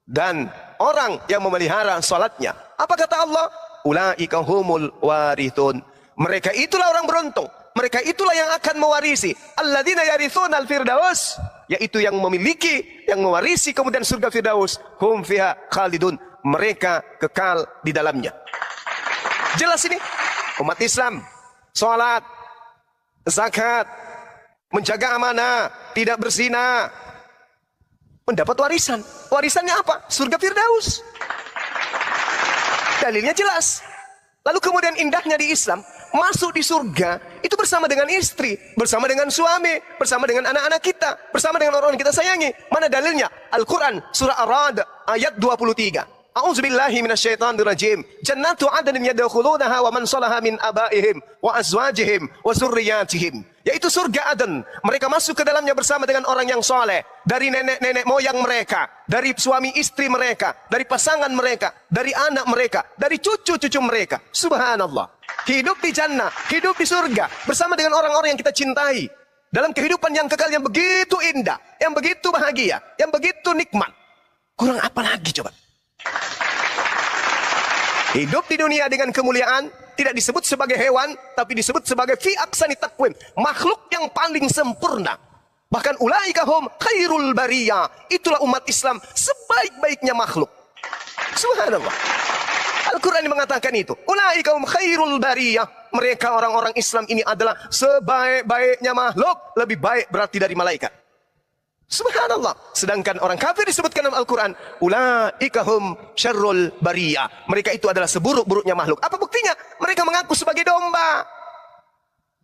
dan orang yang memelihara salatnya. Apa kata Allah? Ulaika humul warithun, mereka itulah orang beruntung. Mereka itulah yang akan mewarisi. Alladzina yarithuna al-firdaus, yaitu yang memiliki, yang mewarisi kemudian surga Firdaus. Hum fiha khalidun, mereka kekal di dalamnya. Jelas ini? Umat Islam, salat, zakat, menjaga amanah, tidak berzina, mendapat warisan. Warisannya apa? Surga Firdaus. Dalilnya jelas. Lalu kemudian indahnya di Islam, masuk di surga itu bersama dengan istri, bersama dengan suami, bersama dengan anak-anak kita, bersama dengan orang yang kita sayangi. Mana dalilnya? Al-Quran surah Ar-Ra'd ayat 23. A'udzubillahi minasyaitonirrajim. Jannatu 'adnin yadkhulunaha wa man salaha min abaihim wa azwajihim wa dzurriyyatihim. Yaitu surga Aden. Mereka masuk ke dalamnya bersama dengan orang yang soleh, dari nenek-nenek moyang mereka, dari suami istri mereka, dari pasangan mereka, dari anak mereka, dari cucu-cucu mereka. Subhanallah. Hidup di jannah, hidup di surga bersama dengan orang-orang yang kita cintai, dalam kehidupan yang kekal yang begitu indah, yang begitu bahagia, yang begitu nikmat. Kurang apa lagi coba? Hidup di dunia dengan kemuliaan tidak disebut sebagai hewan, tapi disebut sebagai fi aksani taqwim, makhluk yang paling sempurna. Bahkan ulaika hum khairul bariyah, itulah umat Islam sebaik-baiknya makhluk. Subhanallah. Al-Quran mengatakan itu. Ulaika hum khairul bariyah, mereka orang-orang Islam ini adalah sebaik-baiknya makhluk, lebih baik berarti dari malaikat. Subhanallah. Sedangkan orang kafir disebutkan dalam Al-Quran, ulaika hum syarrul bariyah, mereka itu adalah seburuk-buruknya makhluk. Apa buktinya? Mereka mengaku sebagai domba.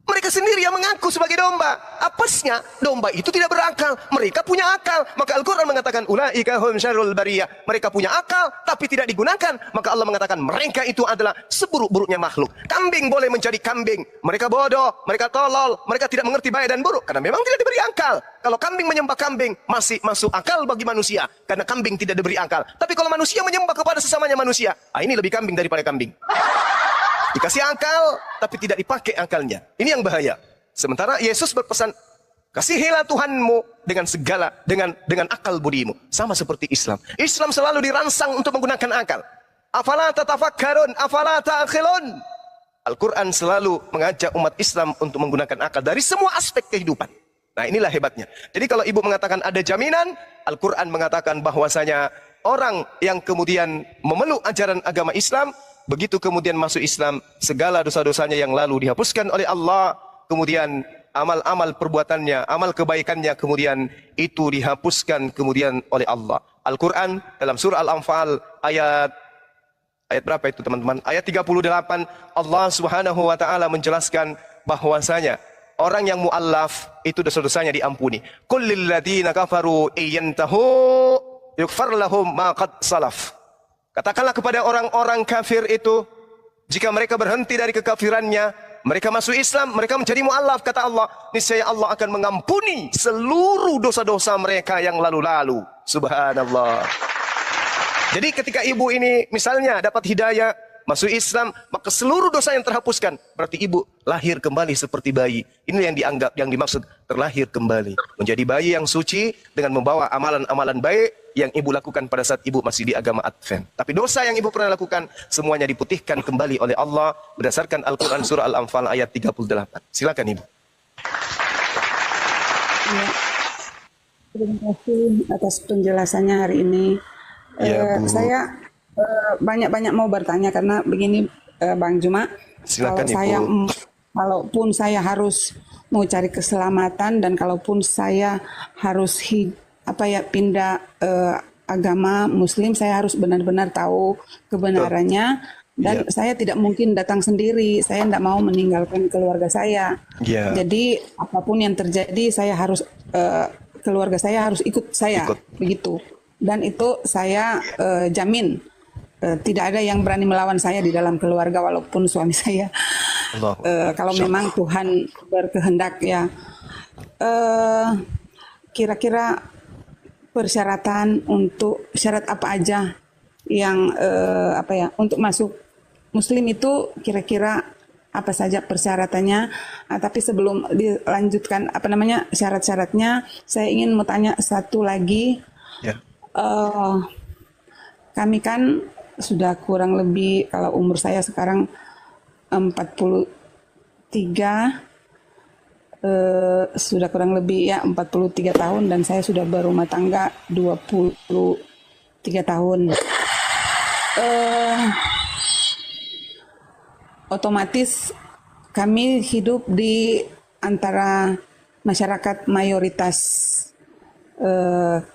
Mereka sendiri yang mengaku sebagai domba. Apesnya, domba itu tidak berakal. Mereka punya akal. Maka Al-Quran mengatakan, ulaika hum syarrul bariyah, mereka punya akal, tapi tidak digunakan. Maka Allah mengatakan, mereka itu adalah seburuk-buruknya makhluk. Kambing boleh menjadi kambing. Mereka bodoh, mereka tolol, mereka tidak mengerti baik dan buruk, karena memang tidak diberi akal. Kalau kambing menyembah kambing, masih masuk akal bagi manusia, karena kambing tidak diberi akal. Tapi kalau manusia menyembah kepada sesamanya manusia, ini lebih kambing daripada kambing. Dikasih akal, tapi tidak dipakai akalnya. Ini yang bahaya. Sementara Yesus berpesan, kasihilah Tuhanmu dengan segala, dengan akal budimu. Sama seperti Islam. Islam selalu dirangsang untuk menggunakan akal. Afala tatafakkarun, afala ta'qilun. Al-Quran selalu mengajak umat Islam untuk menggunakan akal dari semua aspek kehidupan. Nah, inilah hebatnya. Jadi kalau ibu mengatakan ada jaminan, Al-Quran mengatakan bahwasanya orang yang kemudian memeluk ajaran agama Islam, begitu kemudian masuk Islam, segala dosa-dosanya yang lalu dihapuskan oleh Allah, kemudian amal-amal perbuatannya, amal kebaikannya kemudian itu dihapuskan kemudian oleh Allah. Al-Quran dalam surah Al-Anfal ayat berapa itu teman-teman? Ayat 38, Allah Subhanahu wa taala menjelaskan bahwasanya orang yang mu'allaf itu dosa-dosanya diampuni. Qul lil ladzina kafaru iyantahu yughfar lahum ma qad salaf. Katakanlah kepada orang-orang kafir itu, jika mereka berhenti dari kekafirannya, mereka masuk Islam, mereka menjadi mu'allaf, kata Allah, niscaya Allah akan mengampuni seluruh dosa-dosa mereka yang lalu-lalu. Subhanallah. Jadi ketika ibu ini misalnya dapat hidayah, masuk Islam, maka seluruh dosa yang terhapuskan. Berarti ibu lahir kembali seperti bayi. Ini yang dianggap, yang dimaksud terlahir kembali. Menjadi bayi yang suci dengan membawa amalan-amalan baik yang ibu lakukan pada saat ibu masih di agama Advent. Tapi dosa yang ibu pernah lakukan, semuanya diputihkan kembali oleh Allah berdasarkan Al-Quran surah Al-Anfal ayat 38. Silakan ibu. Ya. Terima kasih atas penjelasannya hari ini. Ya, Bu. Saya banyak-banyak mau bertanya karena begini, Bang Juma, kalau Silakan, saya Ibu. kalaupun saya harus mau cari keselamatan dan kalaupun saya harus pindah agama Muslim, saya harus benar-benar tahu kebenarannya dan Ya. saya tidak mungkin datang sendiri. Saya tidak mau meninggalkan keluarga saya. Ya. Jadi apapun yang terjadi, saya harus keluarga saya harus ikut saya, Ikut. begitu. Dan itu saya jamin tidak ada yang berani melawan saya di dalam keluarga walaupun suami saya. Allah. Kalau memang Tuhan berkehendak ya. Kira-kira persyaratan untuk syarat apa aja yang untuk masuk Muslim itu kira-kira apa saja persyaratannya. Tapi sebelum dilanjutkan syarat-syaratnya, saya ingin mau tanya satu lagi. Ya. Kami kan sudah kurang lebih, kalau umur saya sekarang 43, sudah kurang lebih ya 43 tahun dan saya sudah berumah tangga 23 tahun. Otomatis kami hidup di antara masyarakat mayoritas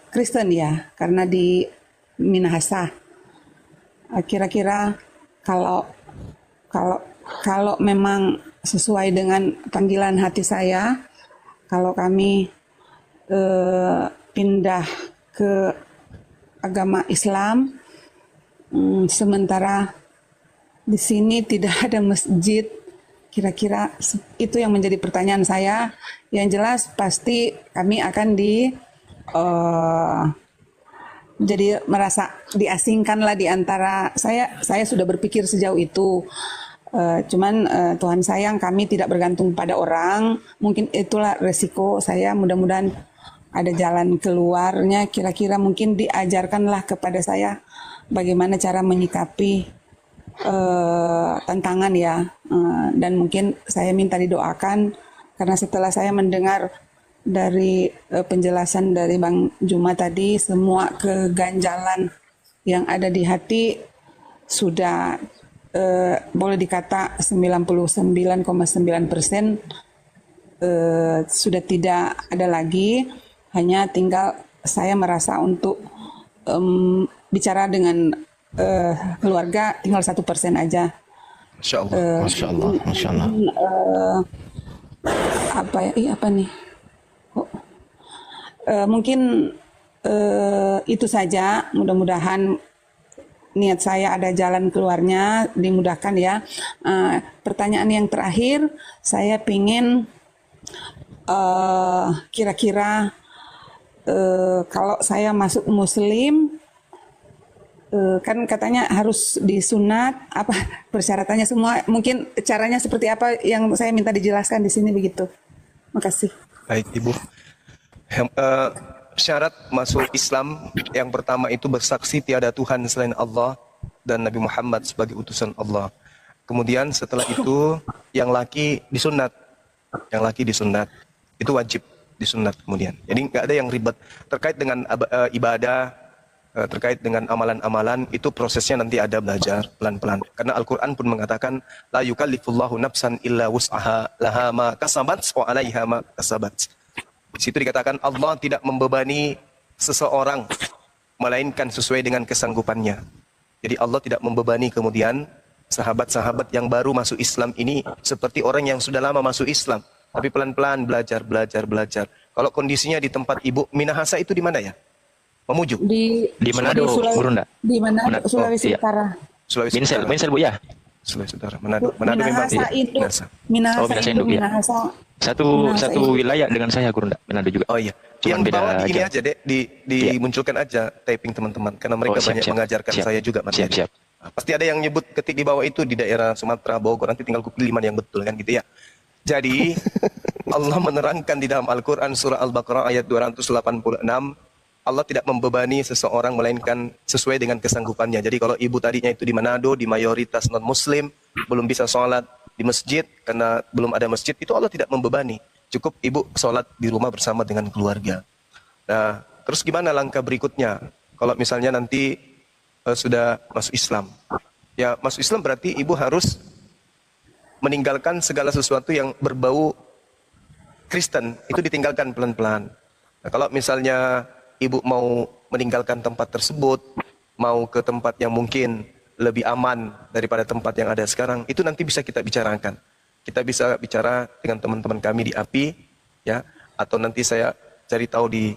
Kristen ya, karena di Minahasa. Kira-kira kalau memang sesuai dengan panggilan hati saya, kalau kami pindah ke agama Islam, sementara di sini tidak ada masjid, kira-kira itu yang menjadi pertanyaan saya. Yang jelas pasti kami akan jadi merasa diasingkan lah di antara saya sudah berpikir sejauh itu. Cuman Tuhan sayang kami tidak bergantung pada orang. Mungkin itulah resiko saya. Mudah-mudahan ada jalan keluarnya. Kira-kira mungkin diajarkanlah kepada saya bagaimana cara menyikapi tantangan ya. Dan mungkin saya minta didoakan karena setelah saya mendengar dari penjelasan dari Bang Juma tadi, semua keganjalan yang ada di hati sudah boleh dikata 99,9% sudah tidak ada lagi. Hanya tinggal saya merasa untuk bicara dengan keluarga tinggal 1% aja. Masya Allah. Masya Allah, Masya Allah. Apa nih? Mungkin itu saja. Mudah-mudahan niat saya ada jalan keluarnya, dimudahkan ya. Pertanyaan yang terakhir, saya pingin kira-kira kalau saya masuk Muslim, kan katanya harus disunat, apa persyaratannya semua, mungkin caranya seperti apa yang saya minta dijelaskan di sini begitu. Makasih. Baik, Ibu. Syarat masuk Islam yang pertama itu bersaksi tiada Tuhan selain Allah dan Nabi Muhammad sebagai utusan Allah. Kemudian setelah itu yang laki disunat. Yang laki disunat. Itu wajib disunat kemudian. Jadi nggak ada yang ribet. Terkait dengan ibadah, terkait dengan amalan-amalan, itu prosesnya nanti ada belajar pelan-pelan. Karena Al-Quran pun mengatakan, La yukallifullahu nafsan illa wus'aha laha ma kasabat wa alaiha ma kasabat. Di situ dikatakan Allah tidak membebani seseorang melainkan sesuai dengan kesanggupannya. Jadi Allah tidak membebani kemudian sahabat-sahabat yang baru masuk Islam ini seperti orang yang sudah lama masuk Islam. Tapi pelan-pelan belajar. Kalau kondisinya di tempat Ibu Minahasa itu di mana ya? Mamuju? Di Manado, Burunda. Di Manado, Sulawesi iya. Utara. Sulawesi Minsel, Utara. Minsel Bu ya. Sulawesi Utara. Manado memang Minahasa itu. Minahasa. Minahasa Oh, Minahasa itu Induk, ya. Minahasa. Satu Induk. wilayah dengan saya Gurunda, Manado juga. Oh iya. Cuman Yang beda bawah di ini jam. aja deh, dimunculkan aja typing teman-teman karena mereka Oh, siap, banyak siap. mengajarkan Siap. saya juga materi. Siap. Nah, pasti ada yang nyebut ketik di bawah itu di daerah Sumatera, Bogor, nanti tinggal kupilih mana yang betul kan gitu ya. Jadi Allah menerangkan di dalam Al-Quran surah Al-Baqarah ayat 286, Allah tidak membebani seseorang melainkan sesuai dengan kesanggupannya. Jadi kalau ibu tadinya itu di Manado, di mayoritas non-muslim, belum bisa sholat di masjid karena belum ada masjid, itu Allah tidak membebani. Cukup ibu sholat di rumah bersama dengan keluarga. Nah, terus gimana langkah berikutnya? Kalau misalnya nanti sudah masuk Islam. Ya, masuk Islam berarti ibu harus meninggalkan segala sesuatu yang berbau Kristen. Itu ditinggalkan pelan-pelan. Nah, kalau misalnya ibu mau meninggalkan tempat tersebut, mau ke tempat yang mungkin lebih aman daripada tempat yang ada sekarang, itu nanti bisa kita bicarakan. Kita bisa bicara dengan teman-teman kami di API, ya, atau nanti saya cari tahu di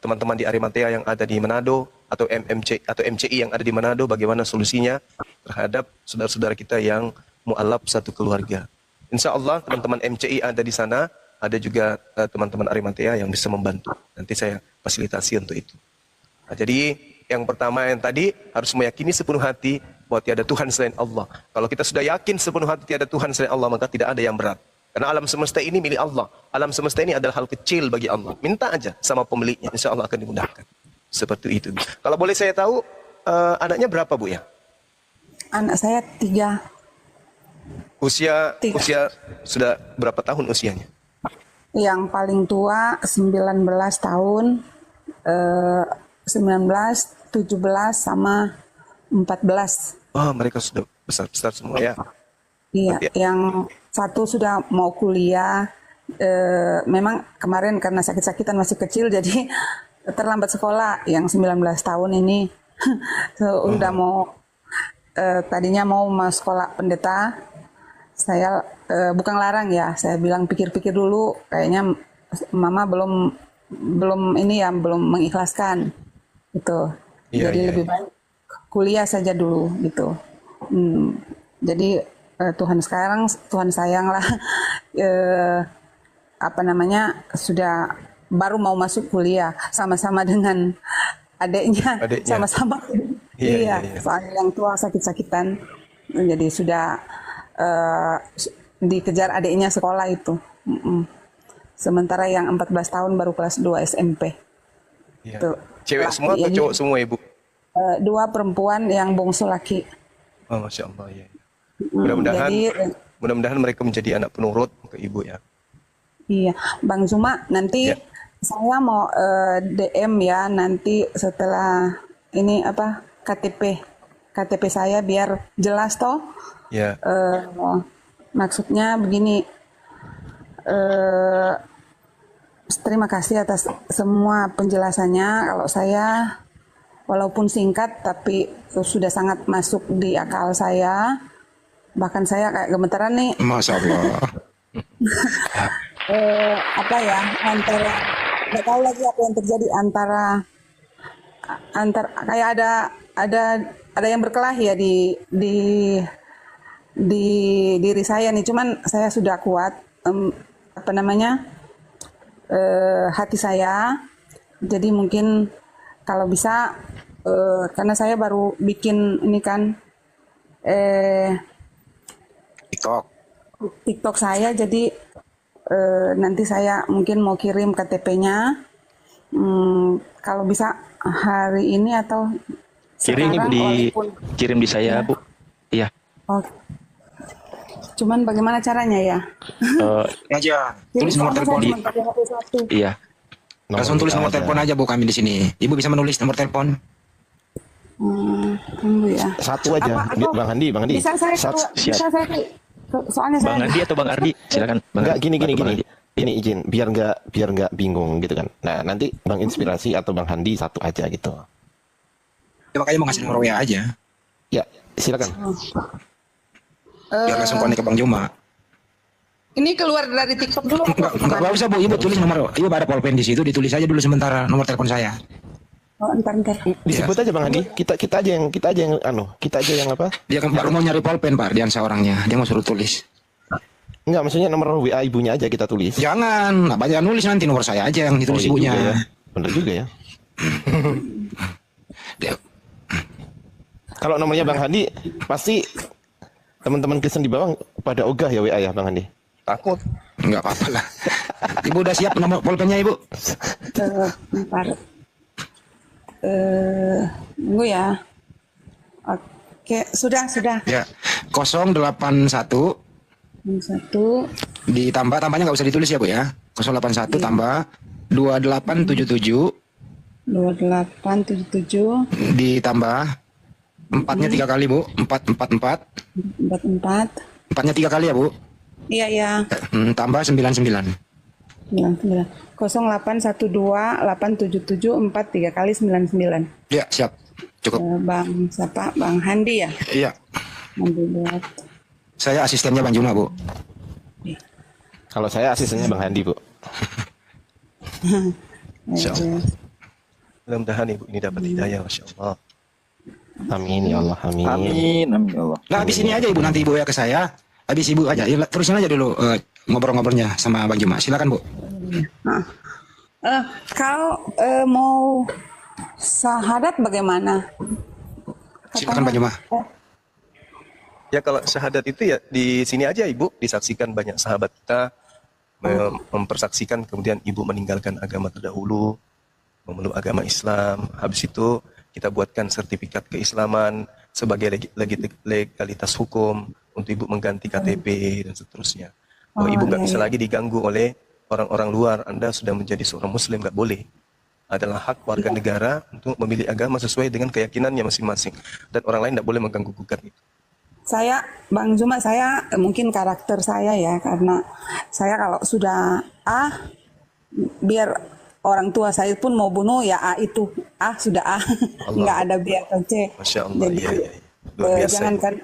teman-teman di Arimatea yang ada di Manado, atau MCI yang ada di Manado, bagaimana solusinya terhadap saudara-saudara kita yang mu'alaf satu keluarga. Insya Allah teman-teman MCI ada di sana, ada juga teman-teman Arimatea yang bisa membantu. Nanti saya fasilitasi untuk itu. Nah, jadi yang pertama yang tadi harus meyakini sepenuh hati bahwa tiada Tuhan selain Allah. Kalau kita sudah yakin sepenuh hati tiada Tuhan selain Allah, maka tidak ada yang berat. Karena alam semesta ini milik Allah. Alam semesta ini adalah hal kecil bagi Allah. Minta aja sama pemiliknya, insya Allah akan dimudahkan. Seperti itu. Kalau boleh saya tahu, anaknya berapa Bu ya? Anak saya 3. Usia sudah berapa tahun usianya? Yang paling tua 19 tahun, 19, 17 sama 14. Oh, mereka sudah besar-besar semua ya. Iya, Berarti- yang satu sudah mau kuliah. Memang kemarin karena sakit-sakitan masih kecil jadi terlambat sekolah. Yang 19 tahun ini udah mau tadinya mau masuk sekolah pendeta. Saya bukan larang ya, saya bilang pikir-pikir dulu, kayaknya mama belum ini ya, belum mengikhlaskan gitu. Iya, Jadi iya, lebih iya. baik kuliah saja dulu gitu. Jadi Tuhan sayang lah, apa namanya, sudah baru mau masuk kuliah sama-sama dengan adiknya. Sama-sama. Iya, Iya, iya. soalnya yang tua sakit-sakitan, jadi sudah dikejar adiknya sekolah itu. Sementara yang 14 tahun baru kelas 2 SMP. Iya. Tuh. Cewek semua atau Jadi, cowok semua Ibu? 2 perempuan, yang bungsu laki. Oh, Masya Allah ya. Mudah-mudahan mereka menjadi anak penurut ke Ibu ya. Iya, Bang Zuma, nanti Ya. saya mau DM ya, nanti setelah ini apa KTP saya biar jelas toh. Ya. Maksudnya begini, terima kasih atas semua penjelasannya. Kalau saya walaupun singkat tapi sudah sangat masuk di akal saya. Bahkan saya kayak gemetaran nih. Masya Allah. Apa ya, antara nggak tahu lagi apa yang terjadi antara kayak ada yang berkelahi ya di diri saya nih. Cuman saya sudah kuat, apa namanya, hati saya. Jadi mungkin kalau bisa, karena saya baru bikin ini kan TikTok saya, jadi nanti saya mungkin mau kirim KTP-nya. Kalau bisa hari ini atau Kirim sekarang, kirim di saya, Bu. Iya. Oh. Cuman bagaimana caranya ya? Aja, tulis nomor telepon. Iya. Langsung tulis nomor telepon aja Bu, kami di sini. Ibu bisa menulis nomor telepon. Tunggu ya. Satu aja, Bang Andi. Bisa saya soalnya Bang saya Ardi atau Bang Ardi? Silakan. Bang Enggak, Ardi. gini. Bang Ardi. Ini izin biar nggak bingung gitu kan. Nah, nanti Bang Inspirasi atau Bang Handi satu aja gitu. Ya, makanya mau ngasih nomor WA aja. Ya, silakan. Biar langsung konek ke Bang Juma. ini keluar dari TikTok dulu. Enggak usah Bu, Ibu tulis nomor. Ibu ada pulpen di situ, ditulis aja dulu sementara nomor telepon saya. Oh, entar. Disebut aja Bang Handi. Kita aja yang apa? Dia kan baru mau nyari pulpen Pak, Diansa orangnya. Dia mau suruh tulis. Enggak, maksudnya nomor WA ibunya aja kita tulis. Jangan, nah, banyak nulis nanti nomor saya aja yang ditulis iya ibunya. juga ya. Bener juga ya. Dia- Kalau nomornya Bang Handi pasti teman-teman Kristen di bawah pada ogah ya WA ya Bang Handi. Takut. Enggak apa-apa lah. Ibu udah siap nomor pulpennya Ibu? Bentar. Tunggu ya. Oke, sudah. Ya. 081 1 ditambah, tambahnya nggak usah ditulis ya Bu ya. 081 tambah 2877 2877 ditambah empatnya 3 kali, Bu. 444. 44. Empatnya 3 kali ya, Bu. Iya, iya. Tambah 99. 99. 0812 877 4 3 kali 99. Ya, siap. Cukup. Bang siapa? Bang Handi ya? Iya. Handi buat. Saya asistennya Bang Juma, Bu. Kalau saya asistennya Bang Handi, Bu. Insyaallah. Mudah-mudahan Ibu ini dapat hidayah, Masya Allah. Amin ya Allah, amin. Amin, amin ya Allah. Nah, habis ini aja Ibu, nanti Ibu ya ke saya. Habis Ibu aja. Ya, terusin aja dulu ngobrol-ngobrolnya sama Bang Juma. Silakan, Bu. Kalau mau syahadat bagaimana? Silakan Bang Juma. Ya kalau syahadat itu ya di sini aja Ibu, disaksikan banyak sahabat kita mempersaksikan kemudian Ibu meninggalkan agama terdahulu, memeluk agama Islam. Habis itu kita buatkan sertifikat keislaman sebagai legalitas hukum untuk Ibu mengganti KTP dan seterusnya. Bahwa Ibu nggak bisa lagi diganggu oleh orang-orang luar. Anda sudah menjadi seorang Muslim, nggak boleh. Adalah hak warga negara untuk memilih agama sesuai dengan keyakinannya masing-masing. Dan orang lain tidak boleh mengganggu gugat itu. Saya, Bang Juma, saya mungkin karakter saya ya, karena saya kalau sudah A, biar orang tua saya pun mau bunuh ya A itu, A sudah A, nggak ada B atau C. Masya Allah, jadi iya. Luar biasa. jangankan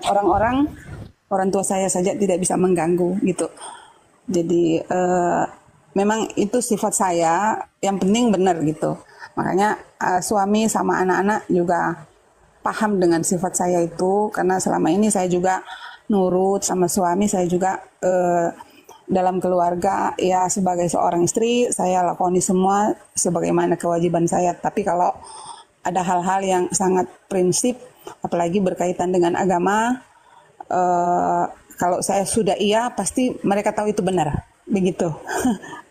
orang tua saya saja tidak bisa mengganggu gitu. Jadi memang itu sifat saya, yang penting benar gitu. Makanya suami sama anak-anak juga paham dengan sifat saya itu, karena selama ini saya juga nurut sama suami. Saya juga dalam keluarga ya sebagai seorang istri saya lakoni semua sebagaimana kewajiban saya. Tapi kalau ada hal-hal yang sangat prinsip, apalagi berkaitan dengan agama, kalau saya sudah iya pasti mereka tahu itu benar begitu.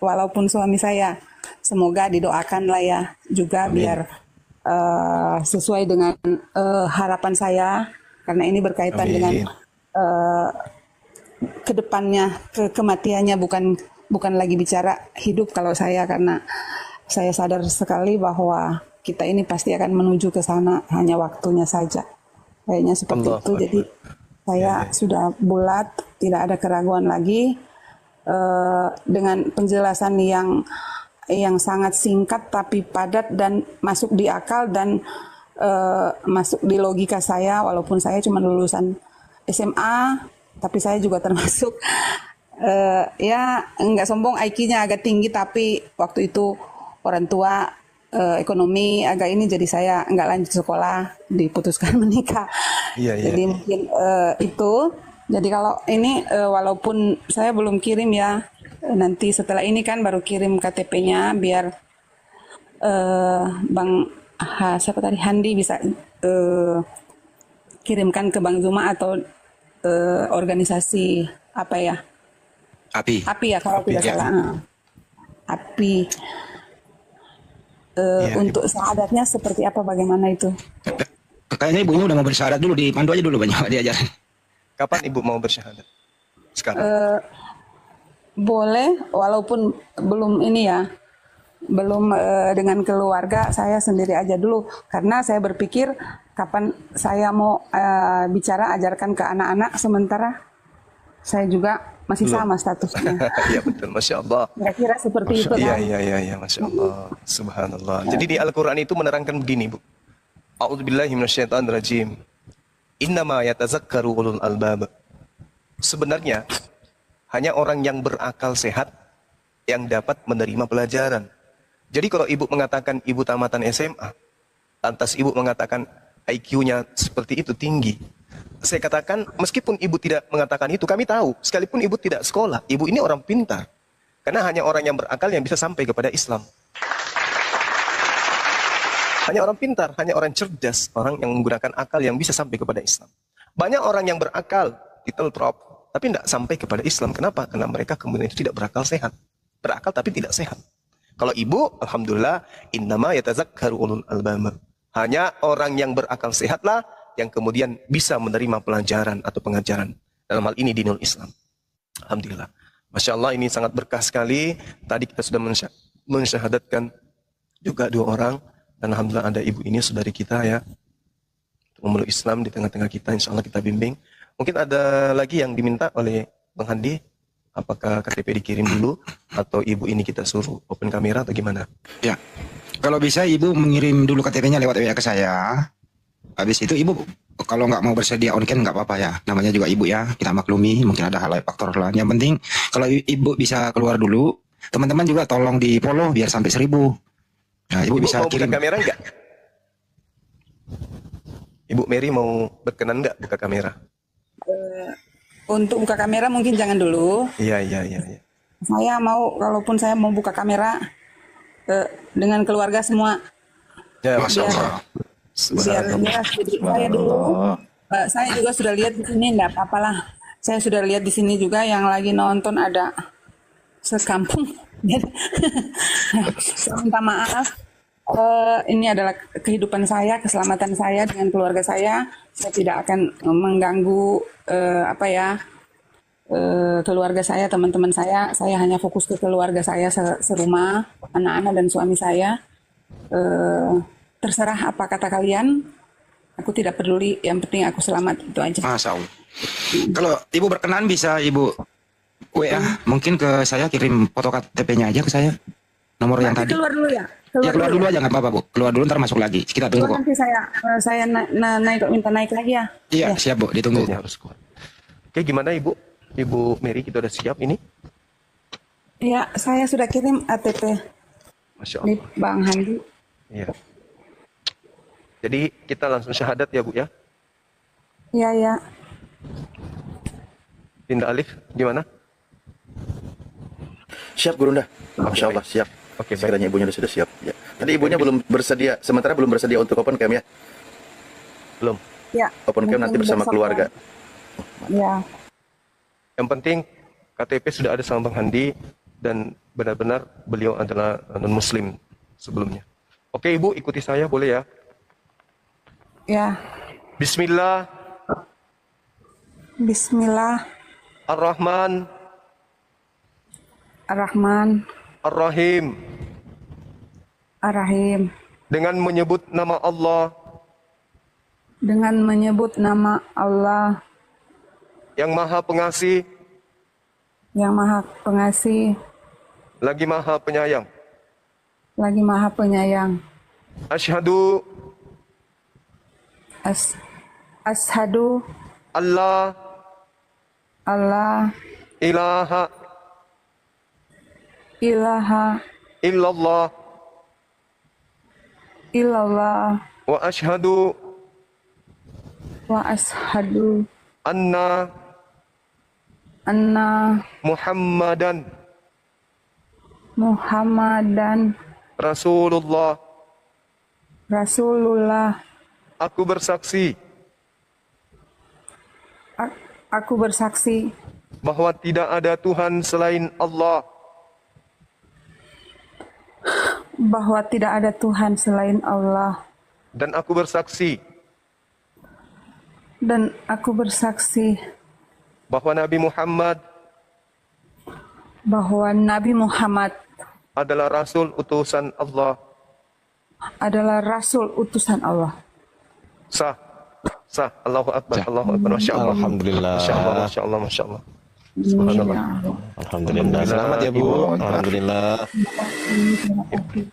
Walaupun suami saya, semoga didoakan lah ya juga. Amin. Biar sesuai dengan harapan saya, karena ini berkaitan Amin. dengan kedepannya, kematiannya, bukan lagi bicara hidup kalau saya, karena saya sadar sekali bahwa kita ini pasti akan menuju ke sana, hanya waktunya saja. Kayaknya seperti Allah itu. Jadi saya sudah bulat, tidak ada keraguan lagi, dengan penjelasan yang sangat singkat tapi padat dan masuk di akal dan masuk di logika saya. Walaupun saya cuma lulusan SMA, tapi saya juga termasuk ya nggak sombong, IQ-nya agak tinggi, tapi waktu itu orang tua ekonomi agak ini, jadi saya nggak lanjut sekolah, diputuskan menikah. Jadi mungkin itu. Jadi kalau ini walaupun saya belum kirim ya, nanti setelah ini kan baru kirim KTP-nya, biar Bang siapa tadi, Handi bisa kirimkan ke Bang Zuma atau organisasi apa ya? API ya kalau tidak salah. API. Untuk syahadatnya seperti apa, bagaimana itu? Kayaknya ibunya udah mau bersyahadat dulu, dipandu aja dulu banyak diajarin. Kapan Ibu mau bersyahadat? Sekarang? Boleh, walaupun belum ini ya, belum dengan keluarga, saya sendiri aja dulu. Karena saya berpikir kapan saya mau bicara, ajarkan ke anak-anak, sementara saya juga masih sama statusnya. Iya betul, Masya Allah. Kira-kira seperti itu kan? Iya, Masya Allah. Subhanallah. Jadi di Al-Quran itu menerangkan begini, Bu. A'udzubillahi minasyaitonirrajim. Innama yatazakkaru ulul albab. Sebenarnya hanya orang yang berakal sehat yang dapat menerima pelajaran. Jadi kalau Ibu mengatakan Ibu tamatan SMA, lantas Ibu mengatakan IQ-nya seperti itu tinggi, saya katakan meskipun Ibu tidak mengatakan itu, kami tahu, sekalipun Ibu tidak sekolah, Ibu ini orang pintar. Karena hanya orang yang berakal yang bisa sampai kepada Islam. Hanya orang pintar, hanya orang cerdas, orang yang menggunakan akal yang bisa sampai kepada Islam. Banyak orang yang berakal, ditelprop, tapi tidak sampai kepada Islam. Kenapa? Karena mereka kemudian itu tidak berakal sehat. Berakal tapi tidak sehat. Kalau Ibu, alhamdulillah, innama yatazakkaru ulul albab. Hanya orang yang berakal sehatlah yang kemudian bisa menerima pelajaran atau pengajaran. Dalam hal ini dinul Islam. Alhamdulillah. Masya Allah, ini sangat berkah sekali. Tadi kita sudah mensyahadatkan juga 2 orang, dan alhamdulillah ada ibu ini saudari kita ya, memeluk Islam di tengah-tengah kita. Insya Allah kita bimbing. Mungkin ada lagi yang diminta oleh Bang Handi, apakah KTP dikirim dulu atau ibu ini kita suruh open kamera atau gimana? Ya. Kalau bisa ibu mengirim dulu KTP-nya lewat WA ke saya. Habis itu ibu kalau nggak mau bersedia on cam nggak apa-apa ya. Namanya juga ibu ya. Kita maklumi mungkin ada hal lain faktor lain. Yang penting kalau ibu bisa keluar dulu. Teman-teman juga tolong di follow biar sampai 1000. Nah, ibu bisa mau kirim. buka kamera enggak? Ibu Mary mau berkenan enggak buka kamera? Untuk buka kamera mungkin jangan dulu. Iya. Saya mau, kalaupun saya mau buka kamera dengan keluarga semua, Ya, Masya biar Allah. biar jelas. Jadi saya dulu, saya juga sudah lihat di sini, enggak apa-apalah. Saya sudah lihat di sini juga yang lagi nonton ada sekampung. Saya minta maaf. Ini adalah kehidupan saya, keselamatan saya dengan keluarga saya. Saya tidak akan mengganggu keluarga saya, teman-teman saya. Saya hanya fokus ke keluarga saya serumah, anak-anak dan suami saya. Terserah apa kata kalian. Aku tidak peduli. Yang penting aku selamat, itu aja. Masya Allah. Kalau ibu berkenan bisa ibu WA mungkin ke saya, kirim foto KTP-nya aja ke saya. Nomor yang Nanti tadi. keluar dulu ya. Ya keluar dulu aja nggak apa-apa bu. Keluar dulu ntar masuk lagi. Kita tunggu kok. Nanti saya minta naik lagi ya. Iya siap bu. Ditunggu. ya harus kuat. Oke, gimana Ibu? Ibu Mary, kita udah siap ini? Ya, saya sudah kirim ATP Masya di Allah. Bang Handi. Iya. Jadi kita langsung syahadat ya Bu ya. Iya, ya. Dinda Alif, gimana? Siap Gurunda. Masya Allah siap. Oke, baik. Sekiranya ibunya sudah siap. Ya. Tadi ibunya belum bersedia, sementara belum bersedia untuk open cam ya. Belum. Ya. Open cam nanti mungkin bersama besok keluarga. Ya. Yang penting KTP sudah ada sama Bang Handi dan benar-benar beliau adalah non-muslim sebelumnya. Oke Ibu, ikuti saya boleh ya? Ya. Bismillah Bismillahirrahmanirrahim. Ar-Rahim. Ar-Rahim. Dengan menyebut nama Allah Dengan menyebut nama Allah yang Maha Pengasih, yang Maha Pengasih, lagi Maha Penyayang. lagi Maha Penyayang. Asyhadu Ashadu Allah Allah ilaha ilaha illallah illallah wa asyhadu wa ashadu anna anna Muhammadan Muhammadan Rasulullah. Rasulullah. Aku bersaksi Aku bersaksi bahwa tidak ada Tuhan selain Allah bahwa tidak ada Tuhan selain Allah, dan aku bersaksi bahwa Nabi Muhammad adalah Rasul utusan Allah. Sah. Allahu Akbar. Allahu Akbar. Masya Allah. Alhamdulillah. Masya Allah. Masya Allah. Masya Allah. Subhanallah. Alhamdulillah. Selamat ya Bu. Alhamdulillah.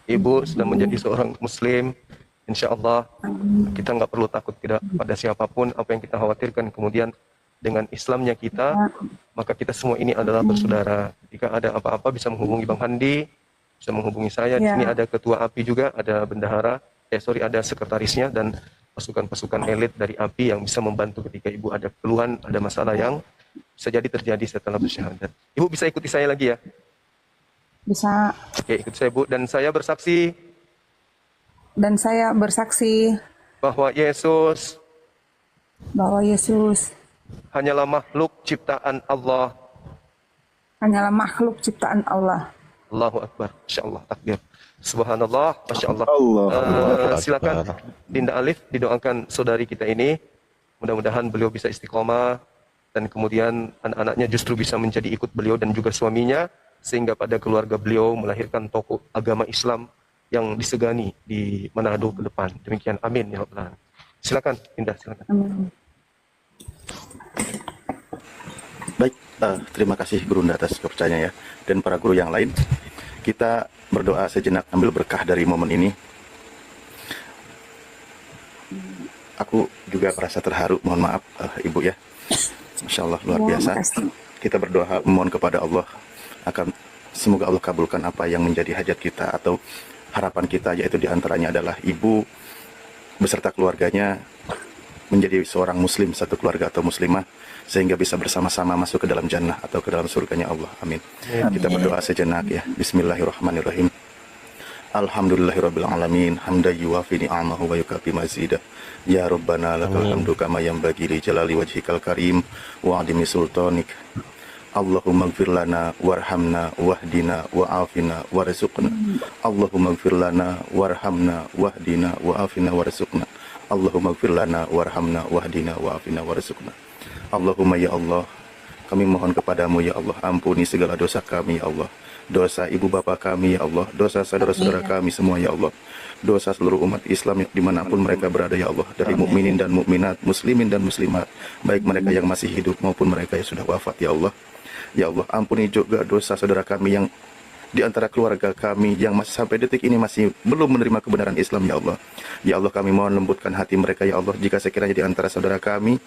Ibu sudah menjadi seorang Muslim. Insya Allah kita nggak perlu takut tidak pada siapapun. Apa yang kita khawatirkan kemudian dengan Islamnya kita, maka kita semua ini adalah bersaudara. Jika ada apa-apa bisa menghubungi Bang Handi, bisa menghubungi saya. Di sini ada ketua API juga, ada bendahara. Ada sekretarisnya dan pasukan-pasukan elit dari API yang bisa membantu ketika Ibu ada keluhan, ada masalah yang bisa jadi terjadi setelah bersyahadat. Ibu bisa ikuti saya lagi ya? Bisa. Oke, ikuti saya Bu. Dan saya bersaksi bahwa Yesus hanyalah makhluk ciptaan Allah. Allahu Akbar. Masya Allah. Takbir. Subhanallah. Masya Allah. Silakan Dinda Alif didoakan saudari kita ini. Mudah-mudahan beliau bisa istiqomah dan kemudian anak-anaknya justru bisa menjadi ikut beliau dan juga suaminya sehingga pada keluarga beliau melahirkan tokoh agama Islam yang disegani di Manado ke depan. Demikian, amin ya rabbal alamin. Silakan Indah, silakan. Amin. Baik, terima kasih Gurunda atas kepercayaannya ya. Dan para guru yang lain, kita berdoa sejenak ambil berkah dari momen ini. Aku juga merasa terharu, mohon maaf Ibu ya. Masya Allah, luar biasa. Kita berdoa memohon kepada Allah akan semoga Allah kabulkan apa yang menjadi hajat kita atau harapan kita, yaitu diantaranya adalah ibu beserta keluarganya menjadi seorang muslim, satu keluarga atau muslimah, sehingga bisa bersama-sama masuk ke dalam jannah atau ke dalam surganya Allah. Amin. Kita berdoa sejenak ya. Bismillahirrahmanirrahim. Alhamdulillahirabbil alamin, hamdan yuwafi ni'amahu wa yukafi mazidah. Ya Rabbana lakal hamdu kama yanbaghi li jalali wajhikal karim wa 'azimi sultanik. Allahumma ighfir lana warhamna wahdina wa'afina warzuqna. Allahumma ighfir lana warhamna wahdina wa'afina warzuqna. Allahumma ighfir lana warhamna wahdina wa'afina warzuqna. Allahumma ya Allah, kami mohon kepadamu ya Allah, ampuni segala dosa kami ya Allah, dosa ibu bapa kami ya Allah, dosa saudara-saudara kami semua ya Allah, dosa seluruh umat Islam dimanapun mereka berada ya Allah, dari mukminin dan mukminat, muslimin dan muslimat, baik mereka yang masih hidup maupun mereka yang sudah wafat ya Allah. Ya Allah, ampuni juga dosa saudara kami yang di antara keluarga kami yang masih sampai detik ini masih belum menerima kebenaran Islam ya Allah. Ya Allah, kami mohon lembutkan hati mereka ya Allah, jika sekiranya di antara saudara kami,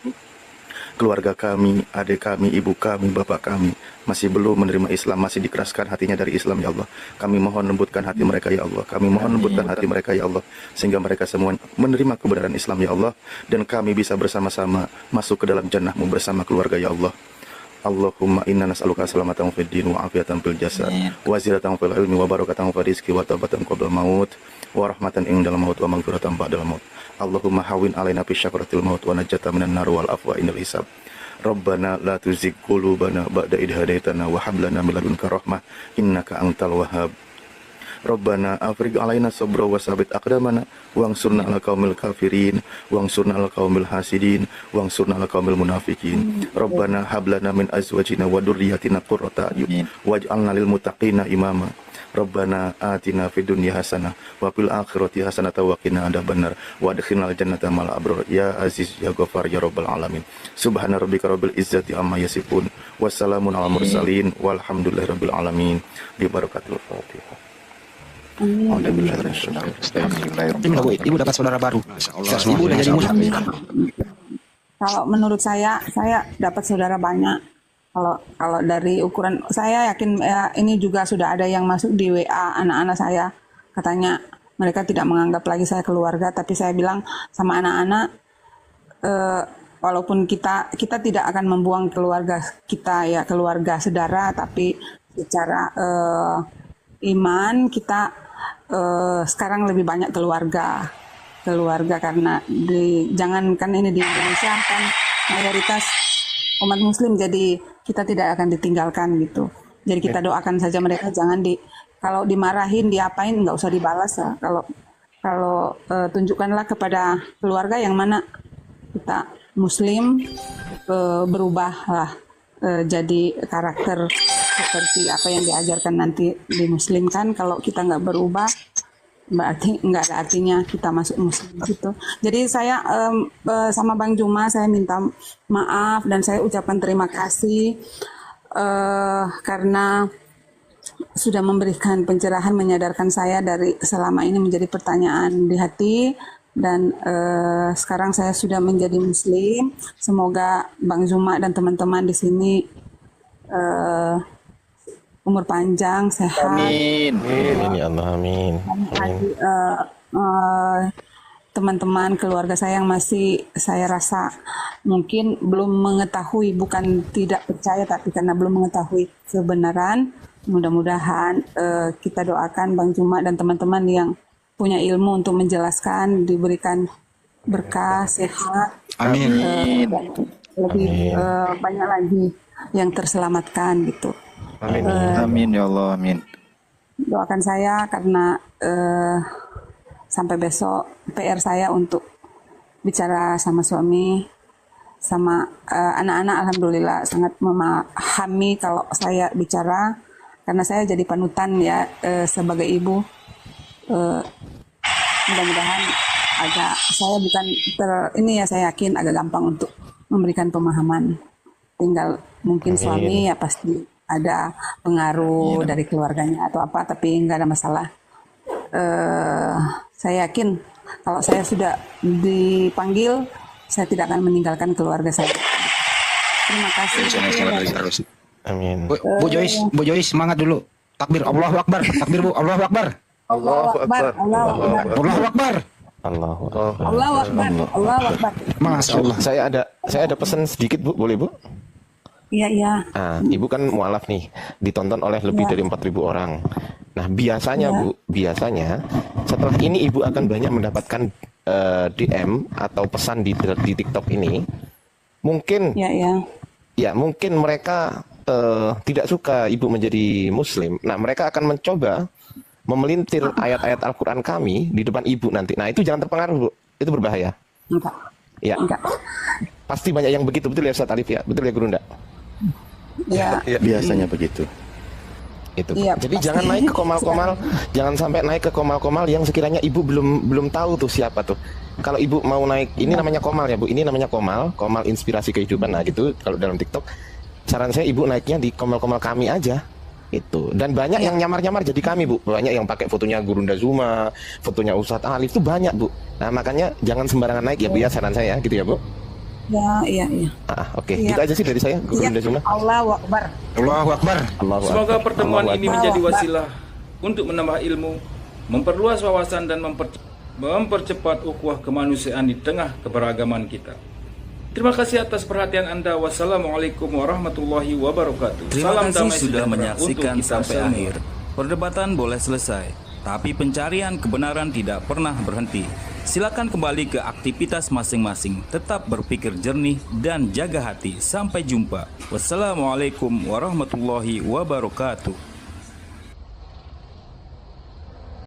keluarga kami, adik kami, ibu kami, bapak kami masih belum menerima Islam, masih dikeraskan hatinya dari Islam ya Allah, kami mohon lembutkan hati mereka ya Allah, kami mohon lembutkan hati mereka ya Allah, sehingga mereka semua menerima kebenaran Islam ya Allah, dan kami bisa bersama-sama masuk ke dalam jannah-Mu bersama keluarga ya Allah. Allahumma inna nas'aluka salamatan fid din wa afiatan fil jasad wa ziyadatan fil ilmi wa barakatan fil rizqi wa taubatan qabla maut wa rahmatan indal maut wa maghfiratan ba'dal maut. Allahumma hawin alaina fi syakaratil maut wa najata minan nar wal afwa indal hisab. Rabbana la tuzigh qulubana ba'da idh hadaitana wa hab lana min ladunka rahmah innaka antal wahhab. Rabbana afrigh alaina sabra wa sabit aqdamana wangsurna ala qaumil kafirin wangsurna ala qaumil hasidin wangsurna ala qaumil munafikin. Rabbana hab lana min azwajina wa dhurriyyatina qurrata a'yun waj'alna lil muttaqina imama. Rabbana atina fid dunya hasanah wa fil akhirati hasanah wa qina adzabannar wa adkhilnal jannata ma'al abrar ya aziz ya ghafar ya rabbal alamin. Subhana rabbika rabbil izzati amma yasifun wassalamun alal mursalin walhamdulillahi rabbil alamin. Bi barakatul Fatihah. Ibu dapat saudara baru. Ibu udah jadi muslim. Kalau menurut saya dapat saudara banyak. Kalau dari ukuran saya yakin ya, ini juga sudah ada yang masuk di WA anak-anak saya. Katanya mereka tidak menganggap lagi saya keluarga, tapi saya bilang sama anak-anak, walaupun kita tidak akan membuang keluarga kita ya, keluarga saudara, tapi secara iman kita sekarang lebih banyak keluarga karena jangankan ini di Indonesia kan mayoritas umat muslim, jadi kita tidak akan ditinggalkan gitu. Jadi kita doakan saja mereka, jangan kalau dimarahin diapain nggak usah dibalas ya. Kalau tunjukkanlah kepada keluarga yang mana kita muslim, berubahlah jadi karakter seperti apa yang diajarkan nanti di muslim kan. Kalau kita nggak berubah berarti nggak ada artinya kita masuk muslim gitu. Jadi saya sama Bang Juma saya minta maaf dan saya ucapkan terima kasih karena sudah memberikan pencerahan, menyadarkan saya dari selama ini menjadi pertanyaan di hati, dan sekarang saya sudah menjadi muslim. Semoga Bang Juma dan teman-teman di sini umur panjang, sehat. Amin. Amin ya Allah, amin. Teman-teman keluarga saya yang masih saya rasa mungkin belum mengetahui, bukan tidak percaya, tapi karena belum mengetahui kebenaran. Mudah-mudahan kita doakan Bang Juma dan teman-teman yang punya ilmu untuk menjelaskan, diberikan berkah, sehat. Amin. Dan lebih banyak lagi yang terselamatkan gitu. Amin. Amin ya Allah, amin. Doakan saya karena sampai besok PR saya untuk bicara sama suami, sama anak-anak alhamdulillah sangat memahami kalau saya bicara, karena saya jadi panutan ya sebagai ibu. Mudah-mudahan saya bukan ini ya, saya yakin agak gampang untuk memberikan pemahaman. Tinggal mungkin suami ya pasti ada pengaruh dari keluarganya atau apa, tapi nggak ada masalah. Saya yakin kalau saya sudah dipanggil, saya tidak akan meninggalkan keluarga saya. Terima kasih. Amin. Bu Joyce semangat dulu. Takbir, Allahu Akbar. Takbir Bu, Allahu Akbar. Allahu Akbar. Allahu Akbar. Allahu Akbar. Allahu Akbar. Allahu Akbar. Allahu Akbar. Masya Allah. Saya ada pesan sedikit Bu, boleh Bu? Iya, iya. Nah, Ibu kan mualaf nih, ditonton oleh lebih dari 4.000 orang. Nah, biasanya Bu, biasanya setelah ini Ibu akan banyak mendapatkan DM atau pesan di TikTok ini. Mungkin ya mungkin mereka tidak suka Ibu menjadi Muslim. Nah, mereka akan mencoba memelintir ayat-ayat Al-Quran kami di depan Ibu nanti. Nah, itu jangan terpengaruh Bu, itu berbahaya. Enggak. Ya. Enggak. Pasti banyak yang begitu, betul ya Ustaz Alif ya? Betul ya Gurunda? Ya. Biasanya begitu. Itu. Iya, jadi pasti. jangan naik ke komal-komal, jangan sampai naik ke komal-komal yang sekiranya Ibu belum tahu tuh siapa tuh. Kalau Ibu mau naik, ini namanya komal ya Bu, ini namanya komal inspirasi kehidupan. Nah gitu, kalau dalam TikTok, saran saya Ibu naiknya di komal-komal kami aja. Itu. Dan banyak yang nyamar-nyamar jadi kami Bu, banyak yang pakai fotonya Gurunda Zuma, fotonya Ustadz Alif, itu banyak Bu. Nah makanya jangan sembarangan naik ya Bu ya, saran saya gitu ya Bu. Ya, iya. Oke. Gitu aja sih dari saya, Gurunda Zuma. Allahu Akbar. Allahu Akbar. Semoga pertemuan ini menjadi wasilah untuk menambah ilmu, memperluas wawasan dan mempercepat ukhuwah kemanusiaan di tengah keberagaman kita. Terima kasih atas perhatian Anda. Wassalamualaikum warahmatullahi wabarakatuh. Terima Salam kasih damai sudah sejahtera menyaksikan untuk kita sampai semua. akhir. Perdebatan boleh selesai, tapi pencarian kebenaran tidak pernah berhenti. Silakan kembali ke aktivitas masing-masing. Tetap berpikir jernih dan jaga hati. Sampai jumpa. Wassalamualaikum warahmatullahi wabarakatuh.